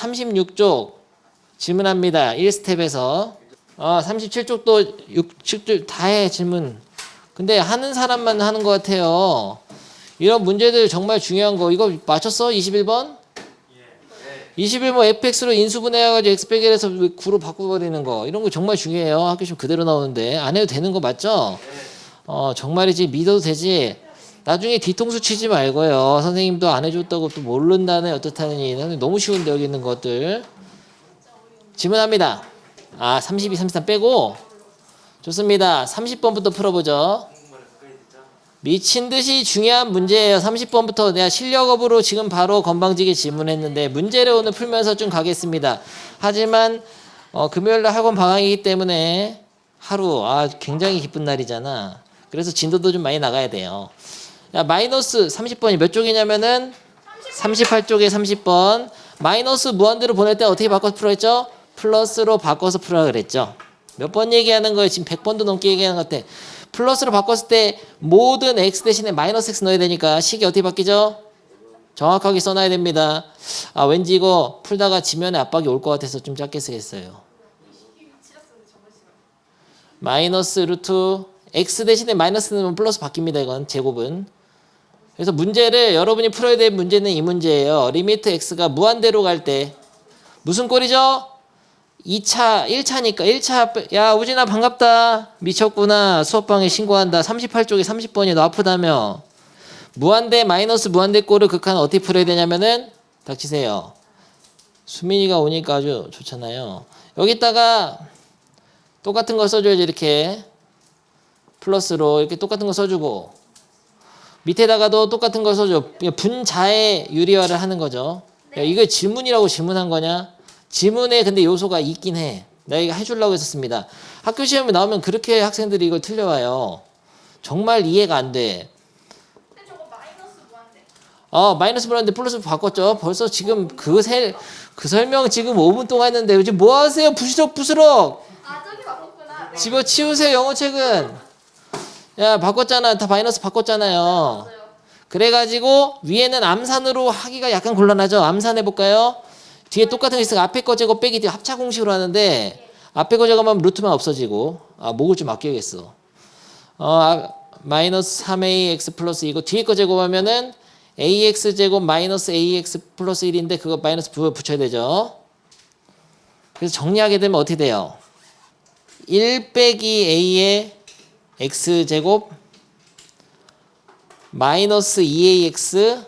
36쪽 질문합니다. 1스텝에서. 37쪽도 6쪽 다 해, 질문. 근데 하는 사람만 하는 것 같아요. 이런 문제들 정말 중요한 거. 이거 맞췄어? 21번? 21번 fx로 인수분해해가지고 x백일에서 9로 바꿔버리는 거. 이런 거 정말 중요해요. 학교 시험 그대로 나오는데. 안 해도 되는 거 맞죠? 정말이지. 믿어도 되지. 나중에 뒤통수 치지 말고요. 선생님도 안 해줬다고 또 모른다네 어떻다느니. 너무 쉬운데 여기 있는 것들. 질문합니다. 32, 33 빼고. 좋습니다. 30번부터 풀어보죠. 미친듯이 중요한 문제예요. 30번부터 내가 실력업으로 지금 바로 건방지게 질문했는데 문제를 오늘 풀면서 좀 가겠습니다. 하지만 금요일날 학원 방학이기 때문에 하루 굉장히 기쁜 날이잖아. 그래서 진도도 좀 많이 나가야 돼요. 마이너스 30번이 몇 쪽이냐면은 38쪽에 30번. 마이너스 무한대로 보낼 때 어떻게 바꿔서 풀어했죠? 플러스로 바꿔서 풀어 그랬죠. 몇 번 얘기하는 거예요? 지금 100번도 넘게 얘기하는 것 같아. 플러스로 바꿨을 때 모든 x 대신에 마이너스 x 넣어야 되니까 식이 어떻게 바뀌죠? 정확하게 써놔야 됩니다. 왠지 이거 풀다가 지면에 압박이 올 것 같아서 좀 짧게 쓰겠어요. 마이너스 루트 x 대신에 마이너스 넣으면 플러스 바뀝니다. 이건 제곱은. 그래서 문제를 여러분이 풀어야 될 문제는 이 문제예요. 리미트 x가 무한대로 갈 때 무슨 꼴이죠? 2차, 1차니까 1차. 야 우진아 반갑다. 미쳤구나. 수업방에 신고한다. 38쪽에 30번이 너 아프다며. 무한대 마이너스 무한대 꼴을 극한 어떻게 풀어야 되냐면은 닥치세요. 수민이가 오니까 아주 좋잖아요. 여기다가 똑같은 거 써줘야지. 이렇게 플러스로 이렇게 똑같은 거 써주고 밑에다가도 똑같은 거 써줘. 분자의 유리화를 하는 거죠. 야, 이거 질문이라고 질문한 거냐? 지문에 근데 요소가 있긴 해. 내가 이거 해주려고 했었습니다. 학교 시험에 나오면 그렇게 학생들이 이걸 틀려와요. 정말 이해가 안 돼. 근데 저거 마이너스 무한대. 마이너스 무한대 플러스 바꿨죠. 벌써 지금 그 설명 지금 5분 동안 했는데 지금 뭐 하세요? 부스럭. 저기 바꿨구나. 네. 집어치우세요. 영어책은. 야 바꿨잖아. 다 마이너스 바꿨잖아요. 맞아요. 그래가지고 위에는 암산으로 하기가 약간 곤란하죠. 암산해볼까요? 뒤에 똑같은 게 있으니까 앞에 거 제곱 빼기 뒤에 합차 공식으로 하는데 앞에 거 제곱하면 루트만 없어지고 목을 좀 아껴야겠어. 마이너스 3ax 플러스 이거 뒤에 거 제곱하면은 ax 제곱 마이너스 ax 플러스 1인데 그거 마이너스 붙여야 되죠. 그래서 정리하게 되면 어떻게 돼요? 1 빼기 a의 x 제곱 마이너스 2ax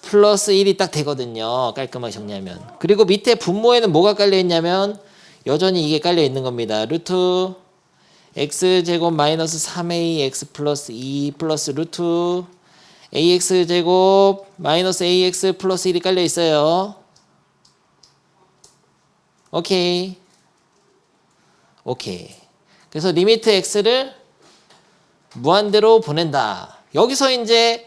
플러스 1이 딱 되거든요. 깔끔하게 정리하면. 그리고 밑에 분모에는 뭐가 깔려있냐면 여전히 이게 깔려있는 겁니다. 루트 x제곱 마이너스 3ax 플러스 2 플러스 루트 ax제곱 마이너스 ax 플러스 1이 깔려있어요. 오케이. 그래서 리미트 x를 무한대로 보낸다. 여기서 이제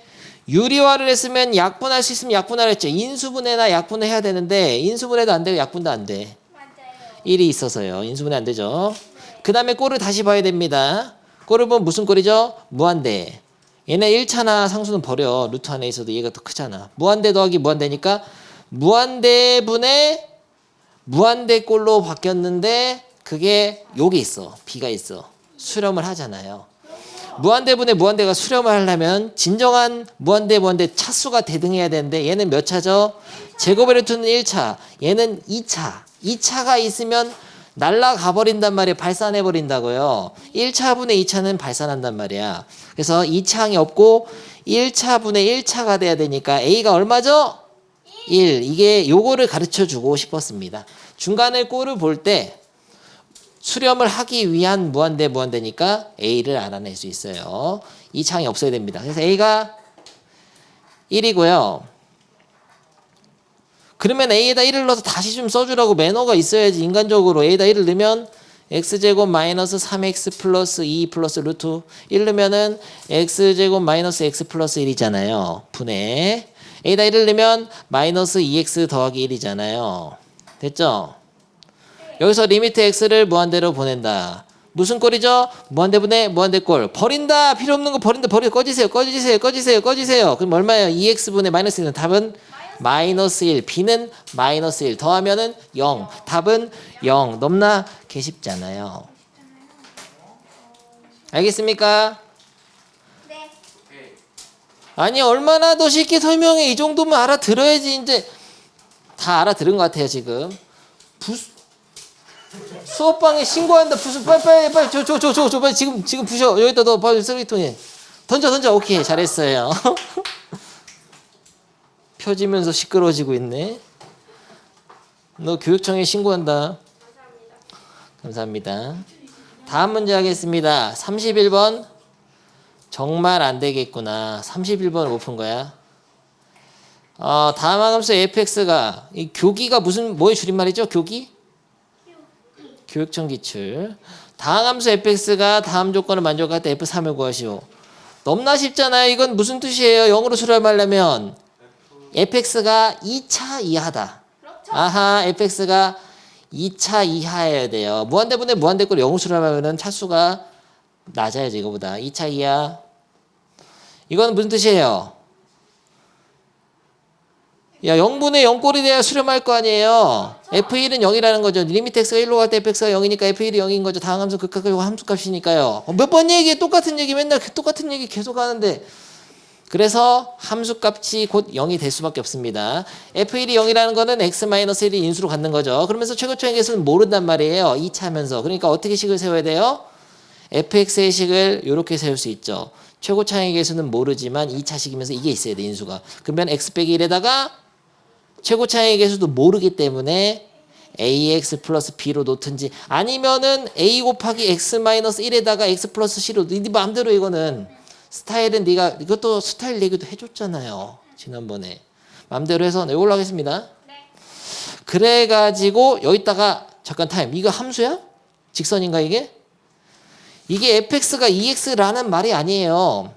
유리화를 했으면 약분할 수 있으면 약분하라 했죠. 인수분해나 약분을 해야 되는데 인수분해도 안 되고 약분도 안 돼. 맞아요. 1이 있어서요. 인수분해 안 되죠. 그 다음에 꼴을 다시 봐야 됩니다. 꼴을 보면 무슨 꼴이죠? 무한대. 얘네 1차나 상수는 버려. 루트 안에 있어도 얘가 더 크잖아. 무한대 더하기 무한대니까 무한대분의 무한대 꼴로 바뀌었는데 그게 요게 있어. b가 있어. 수렴을 하잖아요. 무한대분의 무한대가 수렴을 하려면 진정한 무한대 차수가 대등해야 되는데 얘는 몇 차죠? 제곱의 루트는 1차. 얘는 2차. 2차가 있으면 날아가 버린단 말이에요. 발산해 버린다고요. 1차분의 2차는 발산한단 말이야. 그래서 2차항이 없고 1차분의 1차가 돼야 되니까 A가 얼마죠? 1. 이게 요거를 가르쳐 주고 싶었습니다. 중간에 꼴을 볼 때 수렴을 하기 위한 무한대니까 A를 알아낼 수 있어요. 이 창이 없어야 됩니다. 그래서 A가 1이고요. 그러면 A에다 1을 넣어서 다시 좀 써주라고 매너가 있어야지. 인간적으로 A에다 1을 넣으면 x제곱 마이너스 3x 플러스 2 플러스 루트 1 넣으면은 x제곱 마이너스 x 플러스 1이잖아요. 분해. A에다 1을 넣으면 마이너스 2x 더하기 1이잖아요. 됐죠? 여기서 리미트 x를 무한대로 보낸다. 무슨 꼴이죠? 무한대분의 무한대꼴. 버린다. 필요 없는 거 버린다. 꺼지세요. 그럼 얼마예요? 2x분의 마이너스 1은 답은 마이너스 1, b는 마이너스 1 더하면은 0. 답은 0. 너무나 개쉽잖아요. 알겠습니까? 네. 아니 얼마나 더 쉽게 설명해. 이 정도면 알아들어야지. 이제 다 알아들은 것 같아요 지금. 수업방에 신고한다. 빨리 빨리 지금 부셔. 여기다 넣어. 빨리 쓰레기통에 던져. 오케이, 잘했어요. 펴지면서 시끄러워지고 있네. 너 교육청에 신고한다. 감사합니다. 다음 문제 하겠습니다. 31번. 정말 안 되겠구나. 31번을 못 푼 거야. 다음 함수 fx가 이 교기가 뭐의 줄임말이죠? 교기? 교육청 기출. 다음 함수 fx가 다음 조건을 만족할 때 f3을 구하시오. 너무나 쉽잖아요. 이건 무슨 뜻이에요? 영어로 수렴하려면 fx가 2차 이하다. 그렇죠. 아하, fx가 2차 이하여야 돼요. 무한대분의 무한대꼴 영어로 수렴하면 차수가 낮아야죠. 이거보다. 2차 이하. 이건 무슨 뜻이에요? 야, 0분의 0꼴이 돼야 수렴할 거 아니에요. F1은 0이라는 거죠. 리미트 x가 1로 갈 때 fx가 0이니까 F1이 0인 거죠. 다음 함수 극각이고 함수값이니까요. 몇 번 얘기해. 똑같은 얘기 맨날 똑같은 얘기 계속 하는데. 그래서 함수값이 곧 0이 될 수밖에 없습니다. F1이 0이라는 거는 x-1이 인수로 갖는 거죠. 그러면서 최고차의 개수는 모른단 말이에요. 2차 하면서. 그러니까 어떻게 식을 세워야 돼요? fx의 식을 이렇게 세울 수 있죠. 최고차의 개수는 모르지만 2차식이면서 이게 있어야 돼. 인수가. 그러면 x 빼기 1에다가 최고차의 개수도 모르기 때문에 ax 플러스 b로 놓든지 아니면은 a 곱하기 x 마이너스 1에다가 x 플러스 c로 네 마음대로. 이거는 스타일은 네가 이것도 스타일 얘기도 해줬잖아요. 지난번에. 마음대로 해서 이걸로 하겠습니다. 네. 그래가지고 여기다가 잠깐 타임. 이거 함수야? 직선인가 이게? 이게 fx가 2x라는 말이 아니에요.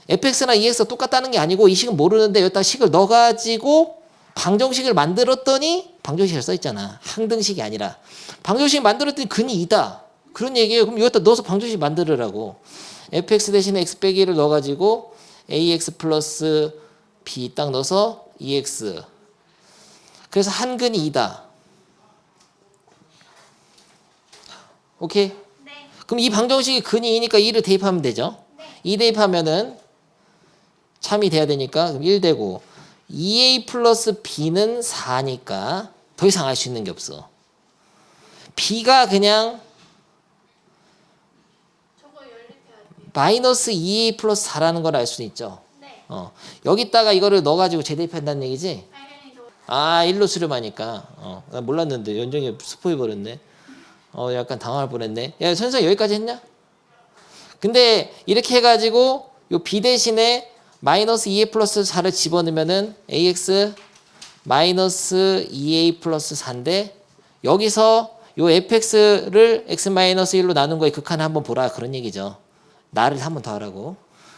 fx나 2x가 똑같다는 게 아니고 이 식은 모르는데 여기다 식을 넣어가지고 방정식을 만들었더니 방정식을 써있잖아. 항등식이 아니라. 방정식 만들었더니 근이 2다. 그런 얘기예요. 그럼 여기다 넣어서 방정식 만들으라고. fx 대신에 x 빼기를 넣어가지고 ax 플러스 b 딱 넣어서 2x. 그래서 한 근이 2다. 오케이? 네. 그럼 이 방정식이 근이 2니까 2를 대입하면 되죠. 네. 2 대입하면은 참이 돼야 되니까 그럼 1 되고 2a 플러스 b는 4니까 더 이상 알 수 있는 게 없어. b가 그냥 저거 연립해야 돼요. 마이너스 2a 플러스 4라는 걸 알 수는 있죠. 네. 여기다가 이거를 넣어가지고 재대입한다는 얘기지? 당연히 저. 아, 1로 수렴하니까. 나 몰랐는데 연정이 스포해버렸네. 약간 당황할 뻔했네. 야, 선생 여기까지 했냐? 근데 이렇게 해가지고 요 b 대신에 마이너스 2a 플러스 4를 집어넣으면은 ax 마이너스 2a 플러스 4인데 여기서 요 fx를 x 마이너스 1로 나눈 거에 극한을 한번 보라 그런 얘기죠. 나를 한번 더 하라고.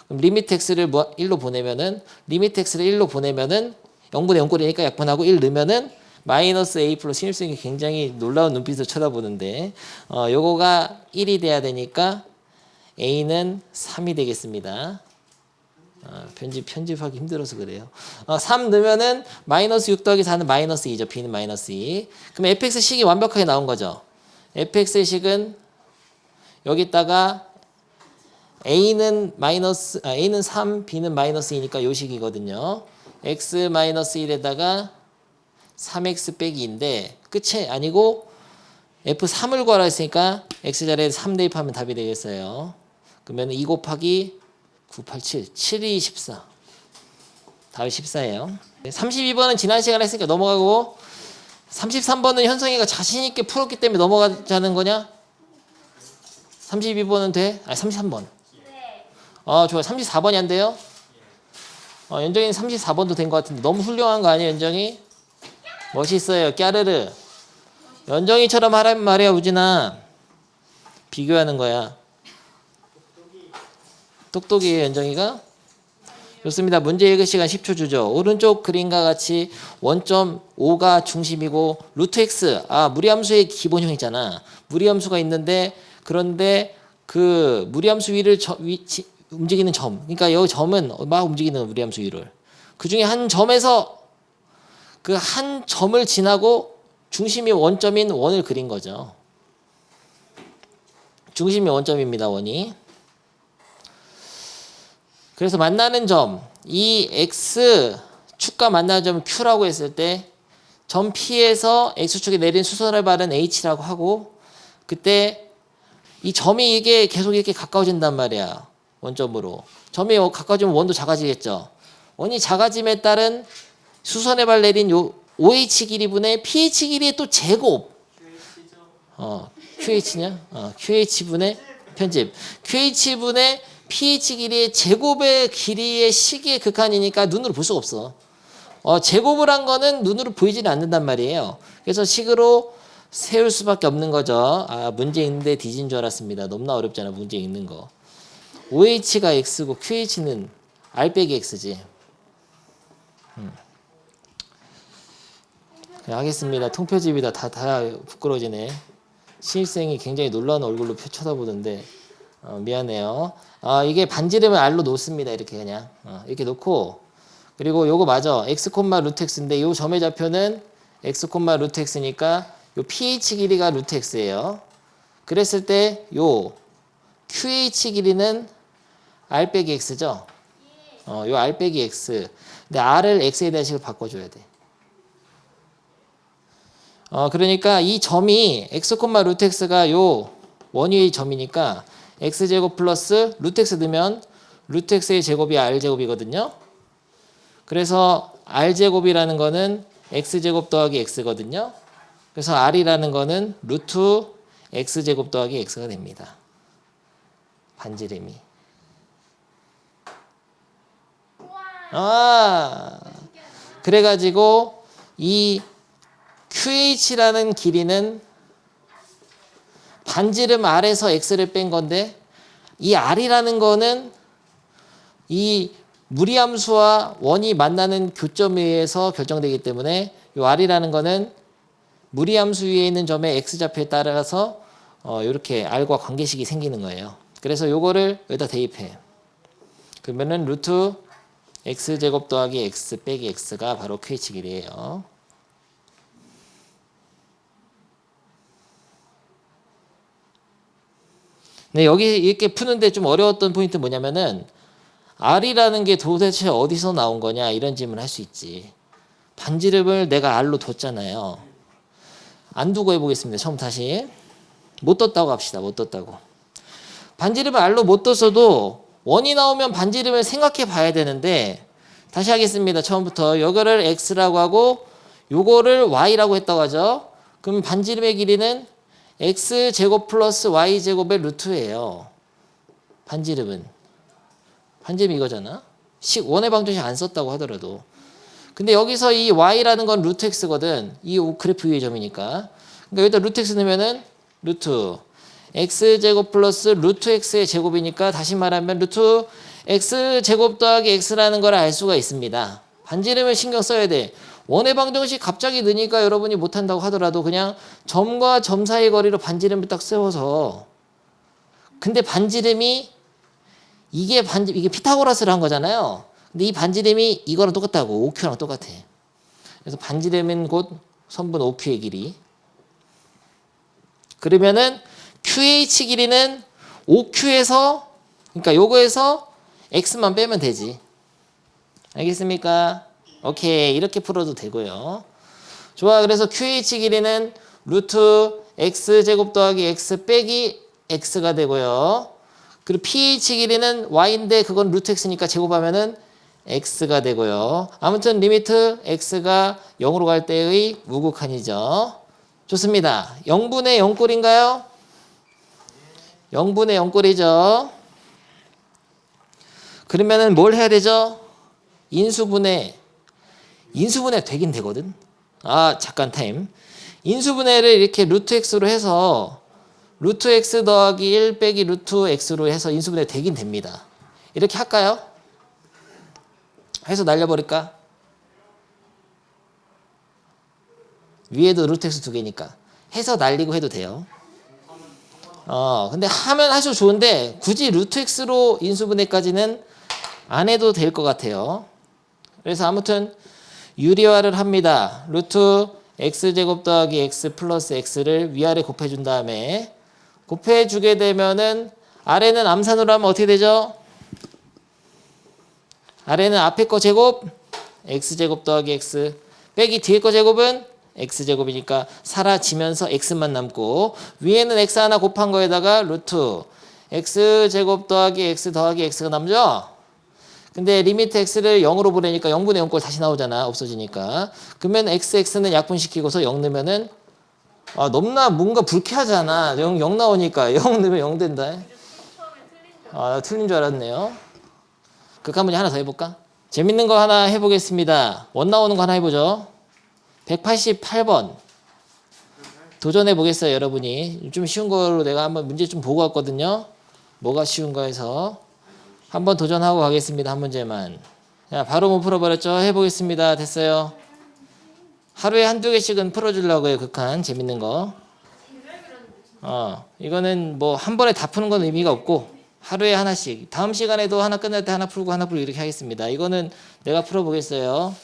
그럼 리미트 x를 1로 보내면은 리미트 x를 1로 보내면은 0분의 0꼴이니까 약분하고 1 넣으면은 마이너스 a 플러스 신입생이 굉장히 놀라운 눈빛으로 쳐다보는데 요거가 1이 돼야 되니까 a는 3이 되겠습니다. 편집하기 힘들어서 그래요. 3 넣으면은 마이너스 6 더하기 4는 마이너스 2죠. b는 마이너스 2. 그럼 fx 식이 완벽하게 나온 거죠. fx의 식은 여기다가 a는 3, b는 마이너스 2니까 요 식이거든요. x 마이너스 1에다가 3x 빼기 2인데 끝이 아니고 f3을 구하라 했으니까 x자리에 3 대입하면 답이 되겠어요. 그러면 2 곱하기 9, 8, 7, 7이 14. 답이 14예요. 32번은 지난 시간에 했으니까 넘어가고 33번은 현성이가 자신 있게 풀었기 때문에 넘어가자는 거냐? 32번은 돼? 아니 33번. 네. 좋아요. 34번이 안 돼요? 연정이는 34번도 된 것 같은데 너무 훌륭한 거 아니에요, 연정이? 멋있어요. 까르르. 연정이처럼 하라는 말이야, 우진아. 비교하는 거야. 똑똑이에요, 연정이가? 좋습니다. 문제 읽을 시간 10초 주죠. 오른쪽 그림과 같이 원점 5가 중심이고 루트 x, 무리함수의 기본형이잖아. 무리함수가 있는데 그런데 그 무리함수 위를 움직이는 점. 그러니까 여기 점은 막 움직이는 무리함수 위를. 그 중에 한 점에서 그 한 점을 지나고 중심이 원점인 원을 그린 거죠. 중심이 원점입니다. 원이. 그래서 만나는 점, 이 x 축과 만나는 점 q라고 했을 때 점 P에서 x축에 내린 수선을 바른 h라고 하고, 그때 이 점이 이게 계속 이렇게 가까워진단 말이야. 원점으로. 점이 가까워지면 원도 작아지겠죠. 원이 작아짐에 따른 수선의 발 내린 요 OH 길이분의 pH 길이의 또 제곱. QH냐? QH분의 편집. QH분의 pH 길이의 제곱의 길이의 식의 극한이니까 눈으로 볼 수가 없어. 제곱을 한 거는 눈으로 보이지는 않는단 말이에요. 그래서 식으로 세울 수밖에 없는 거죠. 문제 읽는데 뒤진 줄 알았습니다. 너무나 어렵잖아, 문제 읽는 거. OH가 X고 QH는 R 빼기 X지. 그냥 하겠습니다. 통표집이다. 다 부끄러지네. 신입생이 굉장히 놀라운 얼굴로 쳐다보던데 미안해요. 이게 반지름을 R로 놓습니다. 이렇게 그냥 이렇게 놓고, 그리고 요거 맞아. x, 루트 x인데 요 점의 좌표는 x, 루트 x니까 요 pH 길이가 루트 x예요. 그랬을 때 요 QH 길이는 R 빼기 x죠. 요 R 빼기 x. 근데 R을 x에 대한 식으로 바꿔줘야 돼. 그러니까 이 점이 x, 루트 x가 요 원위의 점이니까 x제곱 플러스 루트 x 넣으면 루트 x의 제곱이 r제곱이거든요. 그래서 r제곱이라는 거는 x제곱 더하기 x거든요. 그래서 r이라는 거는 루트 x제곱 더하기 x가 됩니다. 반지름이. 그래가지고 이 QH라는 길이는 반지름 R에서 X를 뺀 건데, 이 R이라는 거는 이 무리함수와 원이 만나는 교점에 의해서 결정되기 때문에 이 R이라는 거는 무리함수 위에 있는 점의 X좌표에 따라서 이렇게 R과 관계식이 생기는 거예요. 그래서 요거를 여기다 대입해. 그러면은 루트 X제곱 더하기 X 빼기 X가 바로 QH 길이에요. 네, 여기 이렇게 푸는데 좀 어려웠던 포인트 뭐냐면은 R이라는 게 도대체 어디서 나온 거냐 이런 질문을 할 수 있지. 반지름을 내가 R로 뒀잖아요. 안 두고 해보겠습니다. 처음 다시. 못 뒀다고 합시다. 못 뒀다고. 반지름을 R로 못 뒀어도 원이 나오면 반지름을 생각해 봐야 되는데, 다시 하겠습니다. 처음부터. 요거를 X라고 하고 요거를 Y라고 했다고 하죠. 그럼 반지름의 길이는 x제곱 플러스 y제곱의 루트예요. 반지름은. 반지름 이거잖아. 원의 방정식 안 썼다고 하더라도. 근데 여기서 이 y라는 건 루트 x거든. 이 그래프 위의 점이니까. 그러니까 여기다 루트 x 넣으면은 루트 x제곱 플러스 루트 x의 제곱이니까, 다시 말하면 루트 x제곱 더하기 x라는 걸 알 수가 있습니다. 반지름을 신경 써야 돼. 원의 방정식 갑자기 넣으니까 여러분이 못한다고 하더라도 그냥 점과 점 사이 거리로 반지름을 딱 세워서, 근데 반지름이 이게 피타고라스를 한 거잖아요. 근데 이 반지름이 이거랑 똑같다고. OQ랑 똑같아. 그래서 반지름은 곧 선분 OQ의 길이. 그러면은 QH 길이는 OQ에서, 그러니까 요거에서 X만 빼면 되지. 알겠습니까? 오케이, 이렇게 풀어도 되고요. 좋아, 그래서 QH 길이는 루트 X제곱 더하기 X 빼기 X가 되고요. 그리고 pH 길이는 Y인데 그건 루트 X니까 제곱하면은 X가 되고요. 아무튼 리미트 X가 0으로 갈 때의 무극한이죠. 좋습니다. 0분의 0꼴인가요? 0분의 0꼴이죠. 그러면은 뭘 해야 되죠? 인수분해 되긴 되거든. 잠깐 타임. 인수분해를 이렇게 루트 x로 해서 루트 x 더하기 1 빼기 루트 x로 해서 인수분해 되긴 됩니다. 이렇게 할까요? 해서 날려버릴까? 위에도 루트 x 두 개니까 해서 날리고 해도 돼요. 근데 하면 할수록 좋은데 굳이 루트 x로 인수분해까지는 안 해도 될 것 같아요. 그래서 아무튼 유리화를 합니다. 루트 x제곱 더하기 x 플러스 x를 위아래 곱해준 다음에 곱해주게 되면은 아래는 암산으로 하면 어떻게 되죠? 아래는 앞에 거 제곱 x제곱 더하기 x 빼기 뒤에 거 제곱은 x제곱이니까 사라지면서 x만 남고 위에는 x 하나 곱한 거에다가 루트 x제곱 더하기 x 더하기 x가 남죠? 근데 리미트 x를 0으로 보내니까 0분의 0꼴 다시 나오잖아. 없어지니까. 그러면 x는 약분시키고서 0 넣으면은 너무나 뭔가 불쾌하잖아. 0 나오니까 0 넣으면 0 된다. 틀린 줄 알았네요. 극한 문제 하나 더 해볼까? 재밌는 거 하나 해보겠습니다. 원 나오는 거 하나 해보죠. 188번 도전해 보겠어요. 여러분이 좀 쉬운 거로 내가 한번 문제 좀 보고 왔거든요. 뭐가 쉬운가 해서 한번 도전하고 가겠습니다. 한 문제만. 자, 바로 못 풀어버렸죠? 해보겠습니다. 됐어요. 하루에 한두 개씩은 풀어주려고요. 극한 재밌는 거. 이거는 뭐 한 번에 다 푸는 건 의미가 없고 하루에 하나씩. 다음 시간에도 하나 끝날 때 하나 풀고 하나 풀고 이렇게 하겠습니다. 이거는 내가 풀어보겠어요.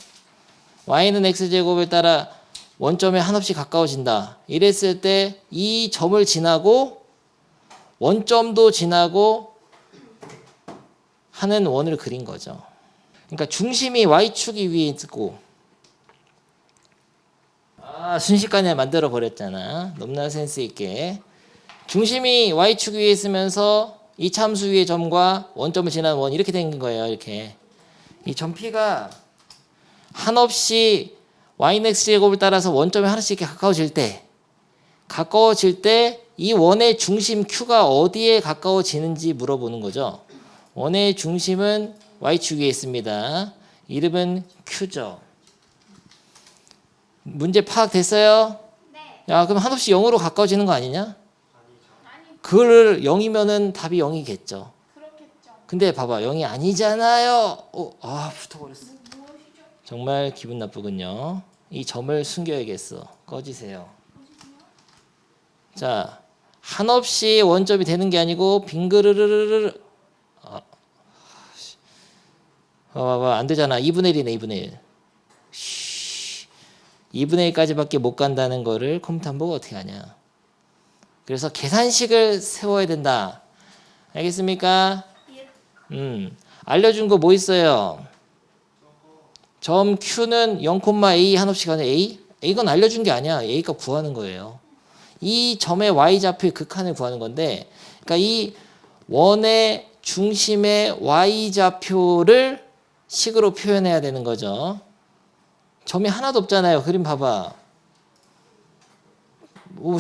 y는 x제곱에 따라 원점에 한없이 가까워진다. 이랬을 때 이 점을 지나고 원점도 지나고 하는 원을 그린 거죠. 그러니까 중심이 y축이 위에 있고 순식간에 만들어 버렸잖아. 너무나 센스 있게. 중심이 y축 위에 있으면서 이 참수 위의 점과 원점을 지나는 원 이렇게 된 거예요. 이렇게. 이 점 P가 한없이 y는 x제곱을 따라서 원점에 하나씩 이렇게 가까워질 때 이 원의 중심 Q가 어디에 가까워지는지 물어보는 거죠. 원의 중심은 y축 위에 있습니다. 이름은 Q죠. 문제 파악됐어요? 네. 야, 그럼 한없이 0으로 가까워지는 거 아니냐? 아니, 그걸 0이면은 답이 0이겠죠. 그렇겠죠. 근데 봐봐, 0이 아니잖아요. 붙어버렸어. 무엇이죠? 정말 기분 나쁘군요. 이 점을 숨겨야겠어. 꺼지세요. 자, 한없이 원점이 되는 게 아니고 빙그르르르르. 봐봐, 안 되잖아. 2분의 1이네, 2분의 1. 2분의 1까지밖에 못 간다는 거를 컴퓨터 안 보고 어떻게 하냐. 그래서 계산식을 세워야 된다. 알겠습니까? 예. 알려준 거 뭐 있어요? 점 Q는 0,A 한없이 가는 A? A건 알려준 게 아니야. A가 구하는 거예요. 이 점의 Y좌표의 극한을 구하는 건데, 그러니까 이 원의 중심의 Y좌표를 식으로 표현해야 되는 거죠. 점이 하나도 없잖아요. 그림 봐봐.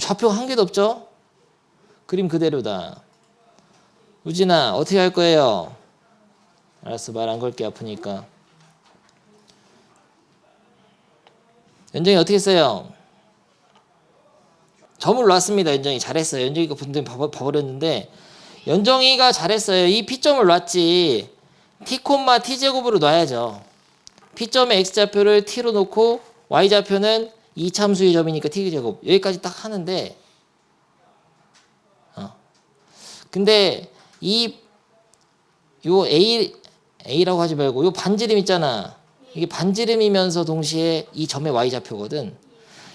좌표가 한 개도 없죠? 그림 그대로다. 우진아, 어떻게 할 거예요? 알았어, 말 안 걸게. 아프니까. 연정이 어떻게 했어요? 점을 놨습니다. 연정이 잘했어요. 연정이가 분명히 봐버렸는데 연정이가 잘했어요. 이 P점을 놨지. T, T제곱으로 놔야죠. P점의 X좌표를 T로 놓고 Y좌표는 이 참수의 점이니까 T제곱. 여기까지 딱 하는데 근데 요 A라고 하지 말고 요 반지름 있잖아. 이게 반지름이면서 동시에 이 점의 Y좌표거든.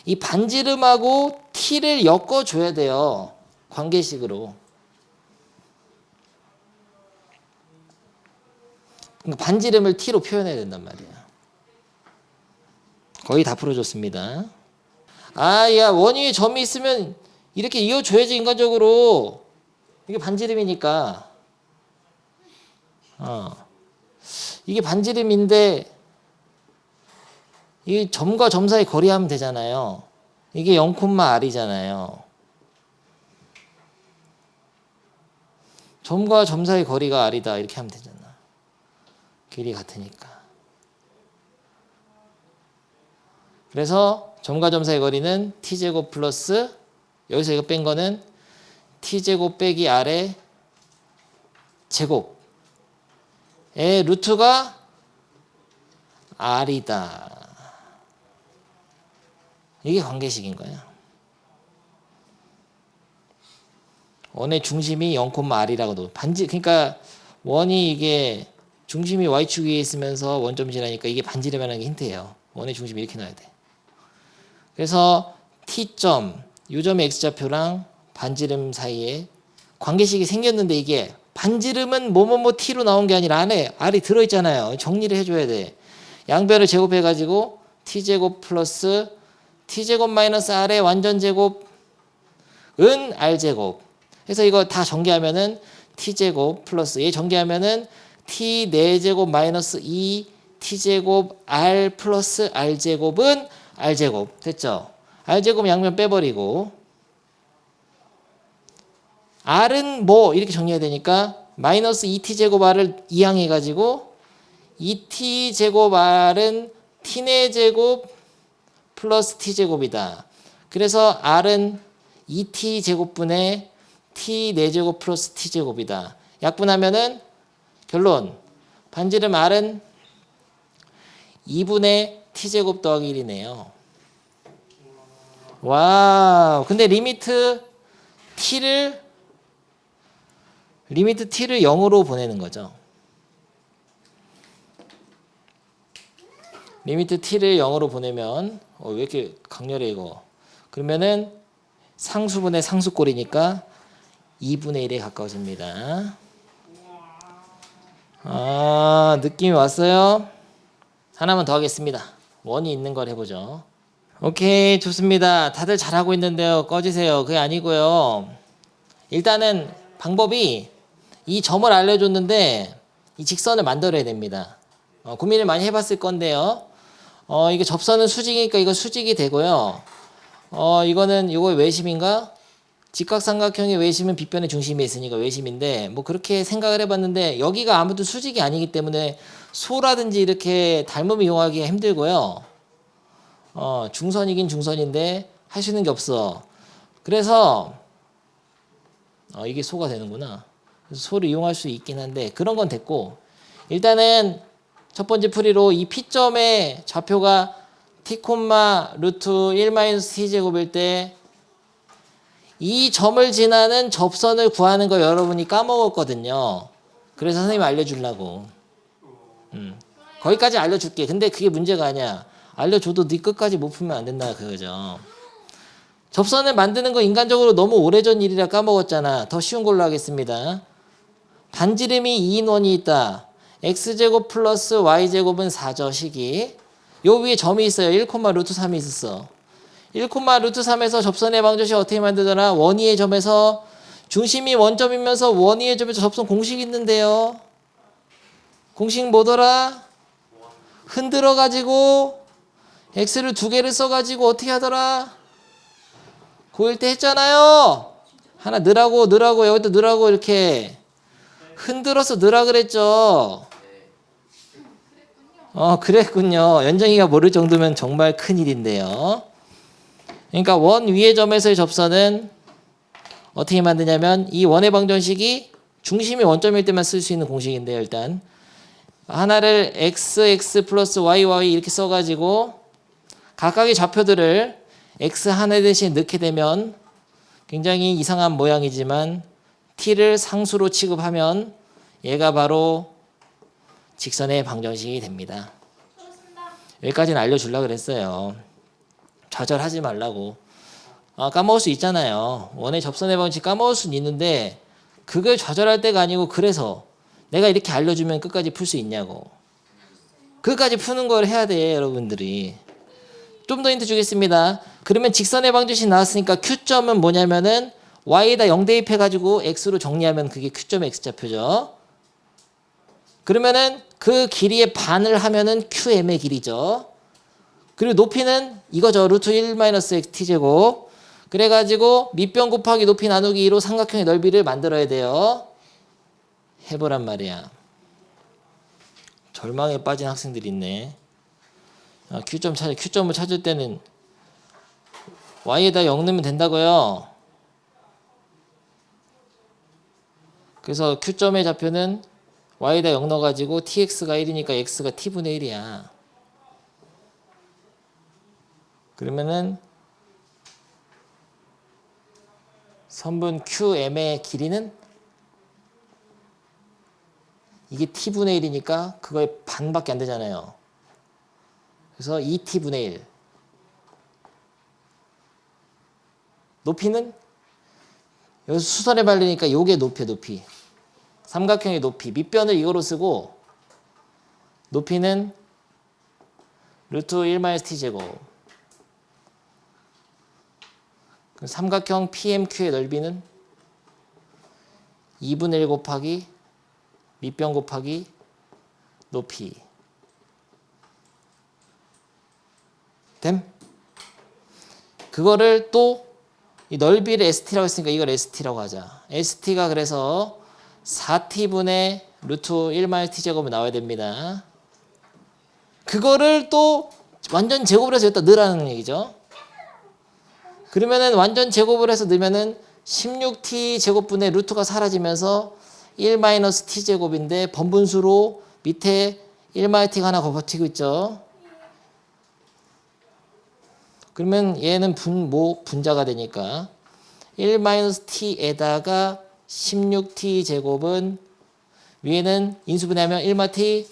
이 반지름하고 T를 엮어줘야 돼요. 관계식으로. 그러니까 반지름을 T로 표현해야 된단 말이야. 거의 다 풀어줬습니다. 야, 원위에 점이 있으면 이렇게 이어줘야지, 인간적으로. 이게 반지름이니까. 이게 반지름인데 이 점과 점 사이 거리 하면 되잖아요. 이게 0,R이잖아요. 점과 점 사이 거리가 R이다. 이렇게 하면 되잖아. 길이 같으니까. 그래서 점과 점 사이 거리는 T제곱 플러스 여기서 이거 뺀 거는 T제곱 빼기 R의 제곱의 루트가 R이다. 이게 관계식인 거야. 원의 중심이 0,R이라고 그러니까 원이 이게 중심이 Y축 위에 있으면서 원점 지나니까 이게 반지름이라는 게 힌트예요. 원의 중심 이렇게 놔야 돼. 그래서 T점, 요 점의 X좌표랑 반지름 사이에 관계식이 생겼는데 이게 반지름은 뭐뭐뭐 T로 나온 게 아니라 안에 R이 들어있잖아요. 정리를 해줘야 돼. 양변을 제곱해가지고 T제곱 플러스 T제곱 마이너스 R의 완전 제곱은 R제곱. 그래서 이거 다 전개하면은 T제곱 플러스 얘 전개하면은 T 4제곱 마이너스 2 T제곱 R 플러스 R제곱은 R제곱. 됐죠? R제곱 양면 빼버리고 R은 뭐 이렇게 정리해야 되니까 마이너스 2T제곱 R을 이항해가지고 2T제곱 R은 T4제곱 플러스 T제곱이다. 그래서 R은 2T제곱분의 T4제곱 플러스 T제곱이다. 약분하면은 결론 반지름 R은 2분의 T제곱 더하기 1이네요. 와우. 근데 리미트 T를 0으로 보내는 거죠. 리미트 T를 0으로 보내면 왜 이렇게 강렬해 이거. 그러면은 상수분의 상수꼴이니까 2분의 1에 가까워집니다. 아, 느낌이 왔어요? 하나만 더 하겠습니다. 원이 있는 걸 해보죠. 오케이, 좋습니다. 다들 잘하고 있는데요. 꺼지세요. 그게 아니고요. 일단은 방법이 이 점을 알려줬는데 이 직선을 만들어야 됩니다. 고민을 많이 해봤을 건데요. 이게 접선은 수직이니까 이거 수직이 되고요. 이거는 이거 외심인가? 직각삼각형의 외심은 빗변의 중심에 있으니까 외심인데 뭐 그렇게 생각을 해봤는데 여기가 아무튼 수직이 아니기 때문에 소라든지 이렇게 닮음을 이용하기가 힘들고요. 중선이긴 중선인데 할 수 있는 게 없어. 그래서 이게 소가 되는구나. 그래서 소를 이용할 수 있긴 한데 그런 건 됐고 일단은 첫 번째 풀이로 이 P점의 좌표가 T, 루트 1 마이너스 T제곱일 때 이 점을 지나는 접선을 구하는 거 여러분이 까먹었거든요. 그래서 선생님이 알려주려고. 거기까지 알려줄게. 근데 그게 문제가 아니야. 알려줘도 네 끝까지 못 풀면 안 된다 그거죠. 접선을 만드는 거 인간적으로 너무 오래전 일이라 까먹었잖아. 더 쉬운 걸로 하겠습니다. 반지름이 2인원이 있다. x제곱 플러스 y제곱은 4죠. 식이. 요 위에 점이 있어요. 1, 루트 3이 있었어. 1, 루트 3에서 접선의 방정식 어떻게 만들더라? 원위의 점에서 중심이 원점이면서 원위의 점에서 접선 공식이 있는데요. 공식 뭐더라? 흔들어 가지고 x를 2개를 써 가지고 어떻게 하더라? 고1 때 했잖아요. 하나 넣으라고 여기다 넣으라고 이렇게 흔들어서 넣으라 그랬죠. 그랬군요. 연정이가 모를 정도면 정말 큰일인데요. 그러니까 원 위의 점에서의 접선은 어떻게 만드냐면 이 원의 방정식이 중심이 원점일 때만 쓸 수 있는 공식인데요. 일단 하나를 x 플러스 y 이렇게 써가지고 각각의 좌표들을 x 하나 대신 넣게 되면 굉장히 이상한 모양이지만 t를 상수로 취급하면 얘가 바로 직선의 방정식이 됩니다. 여기까지는 알려주려고 그랬어요. 좌절하지 말라고. 까먹을 수 있잖아요. 원의 접선의 방정식 까먹을 수는 있는데 그걸 좌절할 때가 아니고 그래서 내가 이렇게 알려주면 끝까지 풀 수 있냐고. 그것까지 푸는 걸 해야 돼 여러분들이. 좀 더 힌트 주겠습니다. 그러면 직선의 방정식 나왔으니까 Q점은 뭐냐면은 Y에다 0 대입해가지고 X로 정리하면 그게 Q점의 X좌표죠. 그러면은 그 길이의 반을 하면은 QM의 길이죠. 그리고 높이는 이거죠. 루트 1 마이너스 T제곱. 그래가지고 밑변 곱하기 높이 나누기 2로 삼각형의 넓이를 만들어야 돼요. 해보란 말이야. 절망에 빠진 학생들이 있네. Q점을 찾을 때는 Y에다 0 넣으면 된다고요. 그래서 Q점의 좌표는 Y에다 0 넣어가지고 TX가 1이니까 X가 T분의 1이야. 그러면은 선분 QM의 길이는 이게 T분의 1이니까 그거의 반밖에 안 되잖아요. 그래서 2t분의 1. 높이는 여기서 수선해 발리니까 요게 높이. 삼각형의 높이. 밑변을 이거로 쓰고 높이는 루트 1-t제곱. 삼각형 PMQ의 넓이는 2분의 1 곱하기 밑변 곱하기 높이. 됨? 그거를 또 이 넓이를 ST라고 했으니까 이걸 ST라고 하자. ST가 그래서 4t분의 루트 1-t제곱이 나와야 됩니다. 그거를 또 완전 제곱을 해서 여기다 넣으라는 얘기죠. 그러면은 완전 제곱을 해서 넣으면은 16t 제곱분의 루트가 사라지면서 1-t제곱인데 번분수로 밑에 1-t가 하나 버티고 있죠. 그러면 얘는 분자가 되니까 1-t에다가 16t 제곱은 위에는 인수분해하면 1-t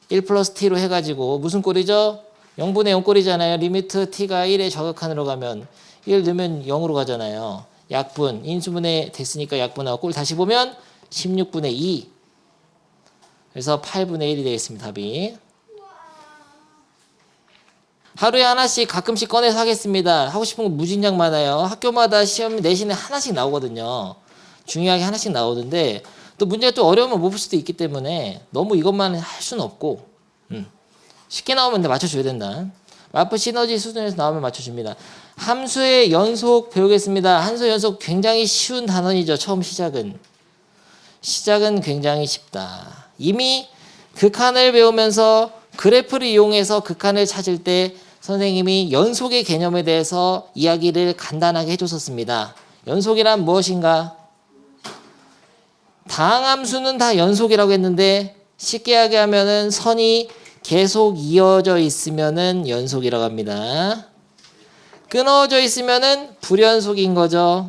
1 플러스 t로 해가지고 무슨 꼴이죠? 0분의 0 꼴이잖아요. 리미트 t가 1에 저격한으로 가면 1 넣으면 0으로 가잖아요. 약분 인수분해 됐으니까 약분하고 꼴 다시 보면 16분의 2. 그래서 8분의 1이 되겠습니다. 답이. 하루에 하나씩 가끔씩 꺼내서 하겠습니다. 하고 싶은 거 무진장 많아요. 학교마다 시험 내신에 하나씩 나오거든요. 중요하게 하나씩 나오는데 또 문제가 또 어려우면 못 볼 수도 있기 때문에 너무 이것만 할 수는 없고 쉽게 나오면 맞춰줘야 된다. 마프 시너지 수준에서 나오면 맞춰줍니다. 함수의 연속 배우겠습니다. 함수의 연속 굉장히 쉬운 단원이죠. 처음 시작은 굉장히 쉽다. 이미 극한을 배우면서 그래프를 이용해서 극한을 찾을 때 선생님이 연속의 개념에 대해서 이야기를 간단하게 해줬었습니다. 연속이란 무엇인가? 다항함수는 다 연속이라고 했는데 쉽게 하게 하면은 선이 계속 이어져 있으면은 연속이라고 합니다. 끊어져 있으면은 불연속인 거죠.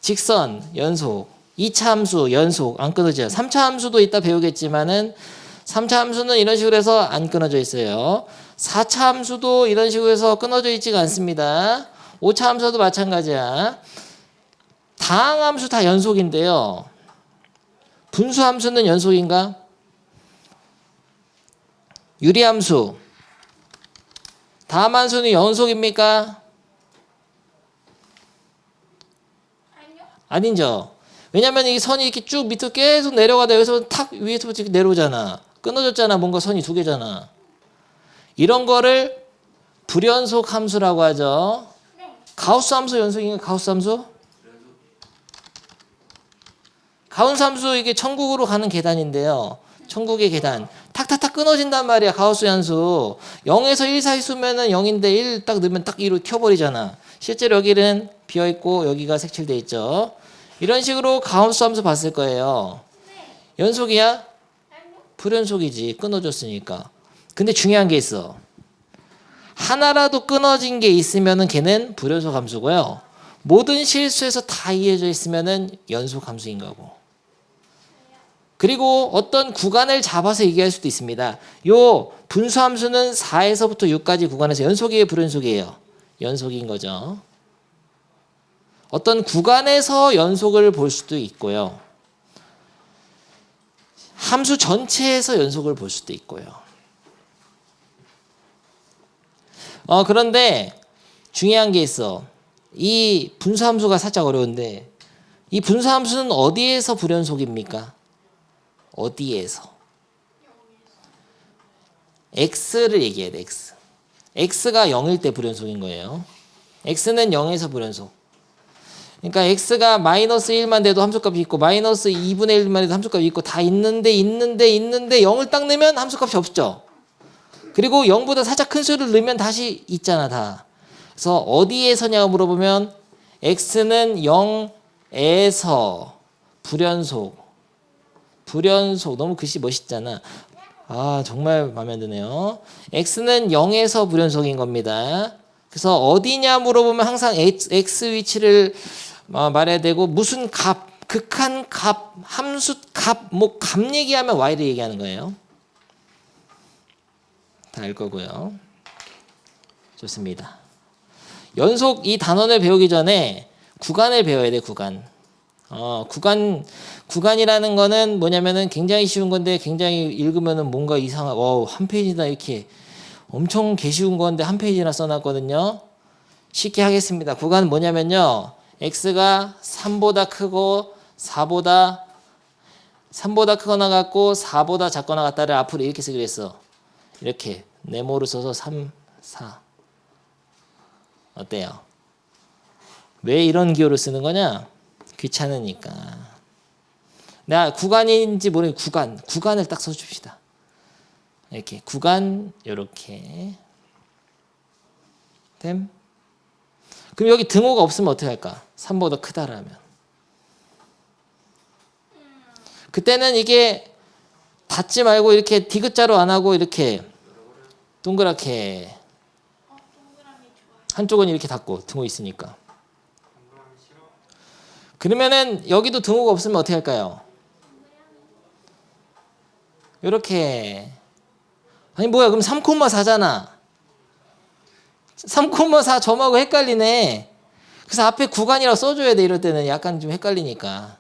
직선 연속, 2차 함수 연속 안 끊어져요. 3차 함수도 이따 배우겠지만은 3차 함수는 이런 식으로 해서 안 끊어져 있어요. 4차 함수도 이런 식으로 해서 끊어져 있지가 않습니다. 5차 함수도 마찬가지야. 다항함수 다 연속인데요. 분수함수는 연속인가? 유리함수. 다함함수는 연속입니까? 아니요. 아니죠. 왜냐면 이 선이 이렇게 쭉 밑으로 계속 내려가다 여기서 탁 위에서부터 이렇게 내려오잖아. 끊어졌잖아. 뭔가 선이 두 개잖아. 이런 거를 불연속 함수라고 하죠. 네. 가우스 함수 연속인가? 가우스 함수? 가우스 함수 이게 천국으로 가는 계단인데요. 천국의 계단. 탁탁탁 끊어진단 말이야. 가우스 함수. 0에서 1 사이 수면은 0인데 1 딱 넣으면 딱 2로 튀어버리잖아. 실제로 여기는 비어있고 여기가 색칠돼 있죠. 이런 식으로 가우스 함수 봤을 거예요. 네. 연속이야? 아니요. 불연속이지. 끊어졌으니까. 근데 중요한 게 있어. 하나라도 끊어진 게 있으면은 걔는 불연속 함수고요. 모든 실수에서 다 이어져 있으면은 연속 함수인 거고. 그리고 어떤 구간을 잡아서 얘기할 수도 있습니다. 요 분수함수는 4에서부터 6까지 구간에서 연속이에요, 불연속이에요? 연속인 거죠. 어떤 구간에서 연속을 볼 수도 있고요. 함수 전체에서 연속을 볼 수도 있고요. 그런데 중요한 게 있어. 이 분수함수가 살짝 어려운데 이 분수함수는 어디에서 불연속입니까? 어디에서? x를 얘기해야 돼. x. x가 0일 때 불연속인 거예요. x는 0에서 불연속. 그러니까 x가 마이너스 1만 돼도 함수값이 있고 마이너스 2분의 1만 돼도 함수값이 있고 다 있는데 0을 딱 넣으면 함수값이 없죠. 그리고 0보다 살짝 큰 수를 넣으면 다시 있잖아 다. 그래서 어디에서냐고 물어보면 x는 0에서 불연속 너무 글씨 멋있잖아. 아 정말 마음에 안 드네요. x는 0에서 불연속인 겁니다. 그래서 어디냐 물어보면 항상 x 위치를 말해야 되고 무슨 값, 극한 값, 함수 값, 뭐 값 얘기하면 y를 얘기하는 거예요. 다 알 거고요. 좋습니다. 연속 이 단원을 배우기 전에 구간을 배워야 돼, 구간. 구간이라는 거는 뭐냐면은 굉장히 쉬운 건데 굉장히 읽으면은 뭔가 이상한, 한 페이지나 이렇게 엄청 개쉬운 건데 한 페이지나 써놨거든요. 쉽게 하겠습니다. 구간은 뭐냐면요. x가 3보다 크고 3보다 크거나 같고 4보다 작거나 같다를 앞으로 이렇게 쓰기로 했어. 이렇게 네모를 써서 3, 4. 어때요? 왜 이런 기호를 쓰는 거냐? 귀찮으니까. 내가 구간인지 모르는 구간을 딱 써줍시다. 이렇게 구간 이렇게 됨. 그럼 여기 등호가 없으면 어떻게 할까? 3보다 크다라면. 그때는 이게 닫지 말고 이렇게 디귿자로 안 하고 이렇게 동그랗게 동그라미 좋아요. 한쪽은 이렇게 닫고 등호 있으니까. 그러면은 여기도 등호가 없으면 어떻게 할까요? 이렇게. 아니 뭐야 그럼 3,4잖아. 3,4 점하고 헷갈리네. 그래서 앞에 구간이라고 써줘야 돼. 이럴 때는 약간 좀 헷갈리니까.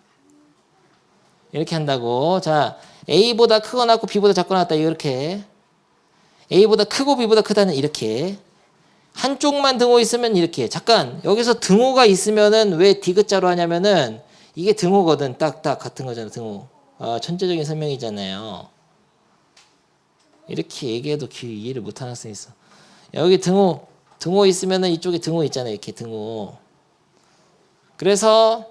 이렇게 한다고. 자, A보다 크거나 같고 B보다 작거나 같다. 이렇게. A보다 크고 B보다 크다는 이렇게. 한쪽만 등호 있으면 이렇게. 잠깐 여기서 등호가 있으면은 왜 디귿자로 하냐면은 이게 등호거든. 딱딱 같은 거잖아. 등호. 천재적인 설명이잖아요. 이렇게 얘기해도 이해를 못하는 학생이 있어. 여기 등호 있으면은 이쪽에 등호 있잖아요. 이렇게 등호. 그래서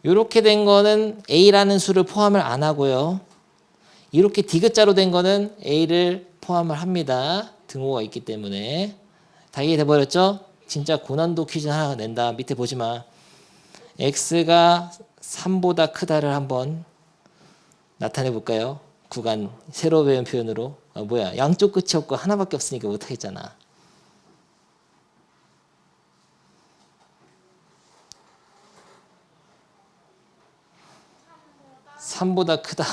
이렇게 된 거는 A라는 수를 포함을 안 하고요. 이렇게 디귿자로 된 거는 A를 포함을 합니다. 등호가 있기 때문에. 다 이해돼 버렸죠? 진짜 고난도 퀴즈 하나 낸다. 밑에 보지 마. X가 3보다 크다를 한번 나타내 볼까요? 구간 새로 배운 표현으로. 뭐야? 양쪽 끝이 없고 하나밖에 없으니까 못 하겠잖아. 삼보다 크다.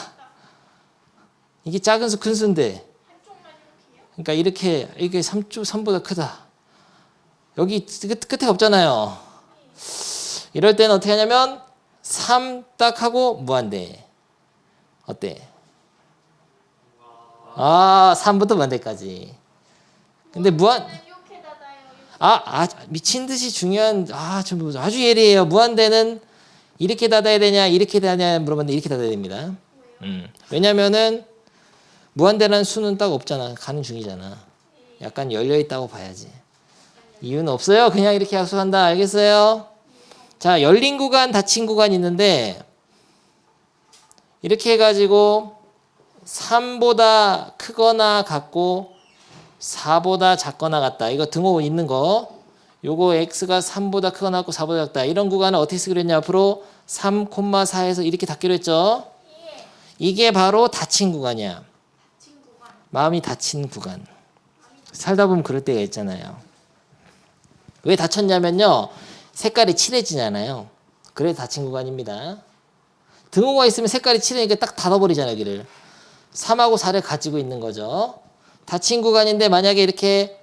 이게 작은 수 큰 수인데. 한쪽만 이렇게요? 그러니까 이게 3보다 크다. 여기 끝에 없잖아요. 이럴 때는 어떻게 하냐면 3 딱 하고 무한대. 어때? 3부터 무한대까지. 근데 이렇게 닫아요. 미친 듯이 중요한 좀 아주 예리해요. 무한대는 이렇게 닫아야 되냐, 이렇게 닫아야 물어봤는데 이렇게 닫아야 됩니다. 왜냐면은 무한대라는 수는 딱 없잖아. 가는 중이잖아. 약간 열려 있다고 봐야지. 이유는 없어요. 그냥 이렇게 약속한다. 알겠어요? 자, 열린 구간, 닫힌 구간 있는데 이렇게 해가지고 3보다 크거나 같고 4보다 작거나 같다. 이거 등호 있는 거. 요거 x가 3보다 크거나 같고 4보다 작다. 이런 구간을 어떻게 쓰기로 했냐. 앞으로 3,4에서 이렇게 닫기로 했죠. 예. 이게 바로 닫힌 구간이야. 친구가. 마음이 닫힌 구간. 살다 보면 그럴 때가 있잖아요. 왜 닫혔냐면요. 색깔이 칠해지잖아요. 그래 닫힌 구간입니다. 등호가 있으면 색깔이 칠해니까 딱 닫아버리잖아요. 여기를. 3하고 4를 가지고 있는 거죠. 닫힌 구간인데 만약에 이렇게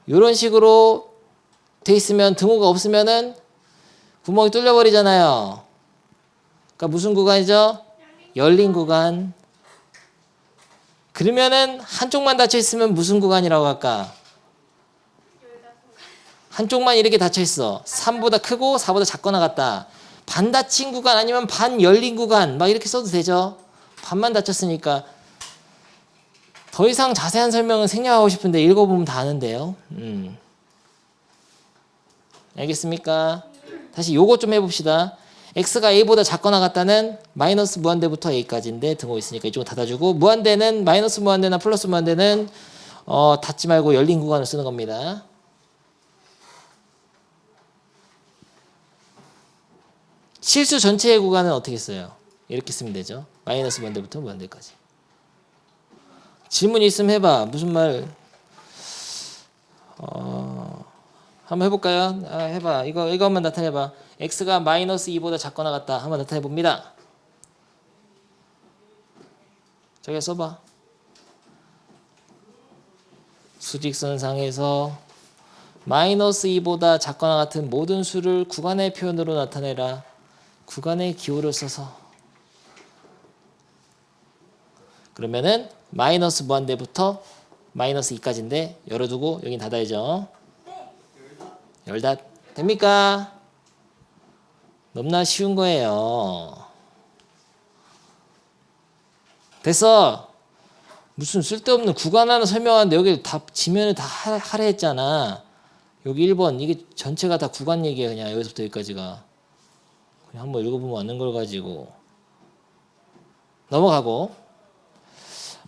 이런 식으로 돼 있으면 등호가 없으면은 구멍이 뚫려버리잖아요. 그러니까 무슨 구간이죠? 열린 구간. 그러면은 한쪽만 닫혀 있으면 무슨 구간이라고 할까? 한쪽만 이렇게 닫혀 있어. 3보다 크고 4보다 작거나 같다. 반 닫힌 구간 아니면 반 열린 구간 막 이렇게 써도 되죠. 반만 닫혔으니까. 더 이상 자세한 설명은 생략하고 싶은데 읽어보면 다 아는데요. 알겠습니까? 다시 요거 좀 해봅시다. x가 a보다 작거나 같다는 마이너스 무한대부터 a까지인데 등호 있으니까 이쪽은 닫아주고, 무한대는 마이너스 무한대나 플러스 무한대는 닫지 말고 열린 구간을 쓰는 겁니다. 실수 전체의 구간은 어떻게 써요? 이렇게 쓰면 되죠. 마이너스 무한대부터 무한대까지. 질문 있으면 해봐. 무슨 말? 한번 해볼까요? 해봐. 이거 한번 나타내봐. x가 마이너스 2보다 작거나 같다. 한번 나타내 봅니다. 저기 써봐. 수직선상에서 마이너스 2보다 작거나 같은 모든 수를 구간의 표현으로 나타내라. 구간의 기호를 써서. 그러면은 마이너스 무한대부터 마이너스 2까지인데 열어두고 여긴 닫아야죠. 열다 됩니까? 너무나 쉬운 거예요. 됐어. 무슨 쓸데없는 구간 하나 설명하는데 여기 다 지면을 다 하라 했잖아. 여기 1번 이게 전체가 다 구간 얘기야. 그냥 여기서부터 여기까지가. 그냥 한번 읽어보면 아는 걸 가지고. 넘어가고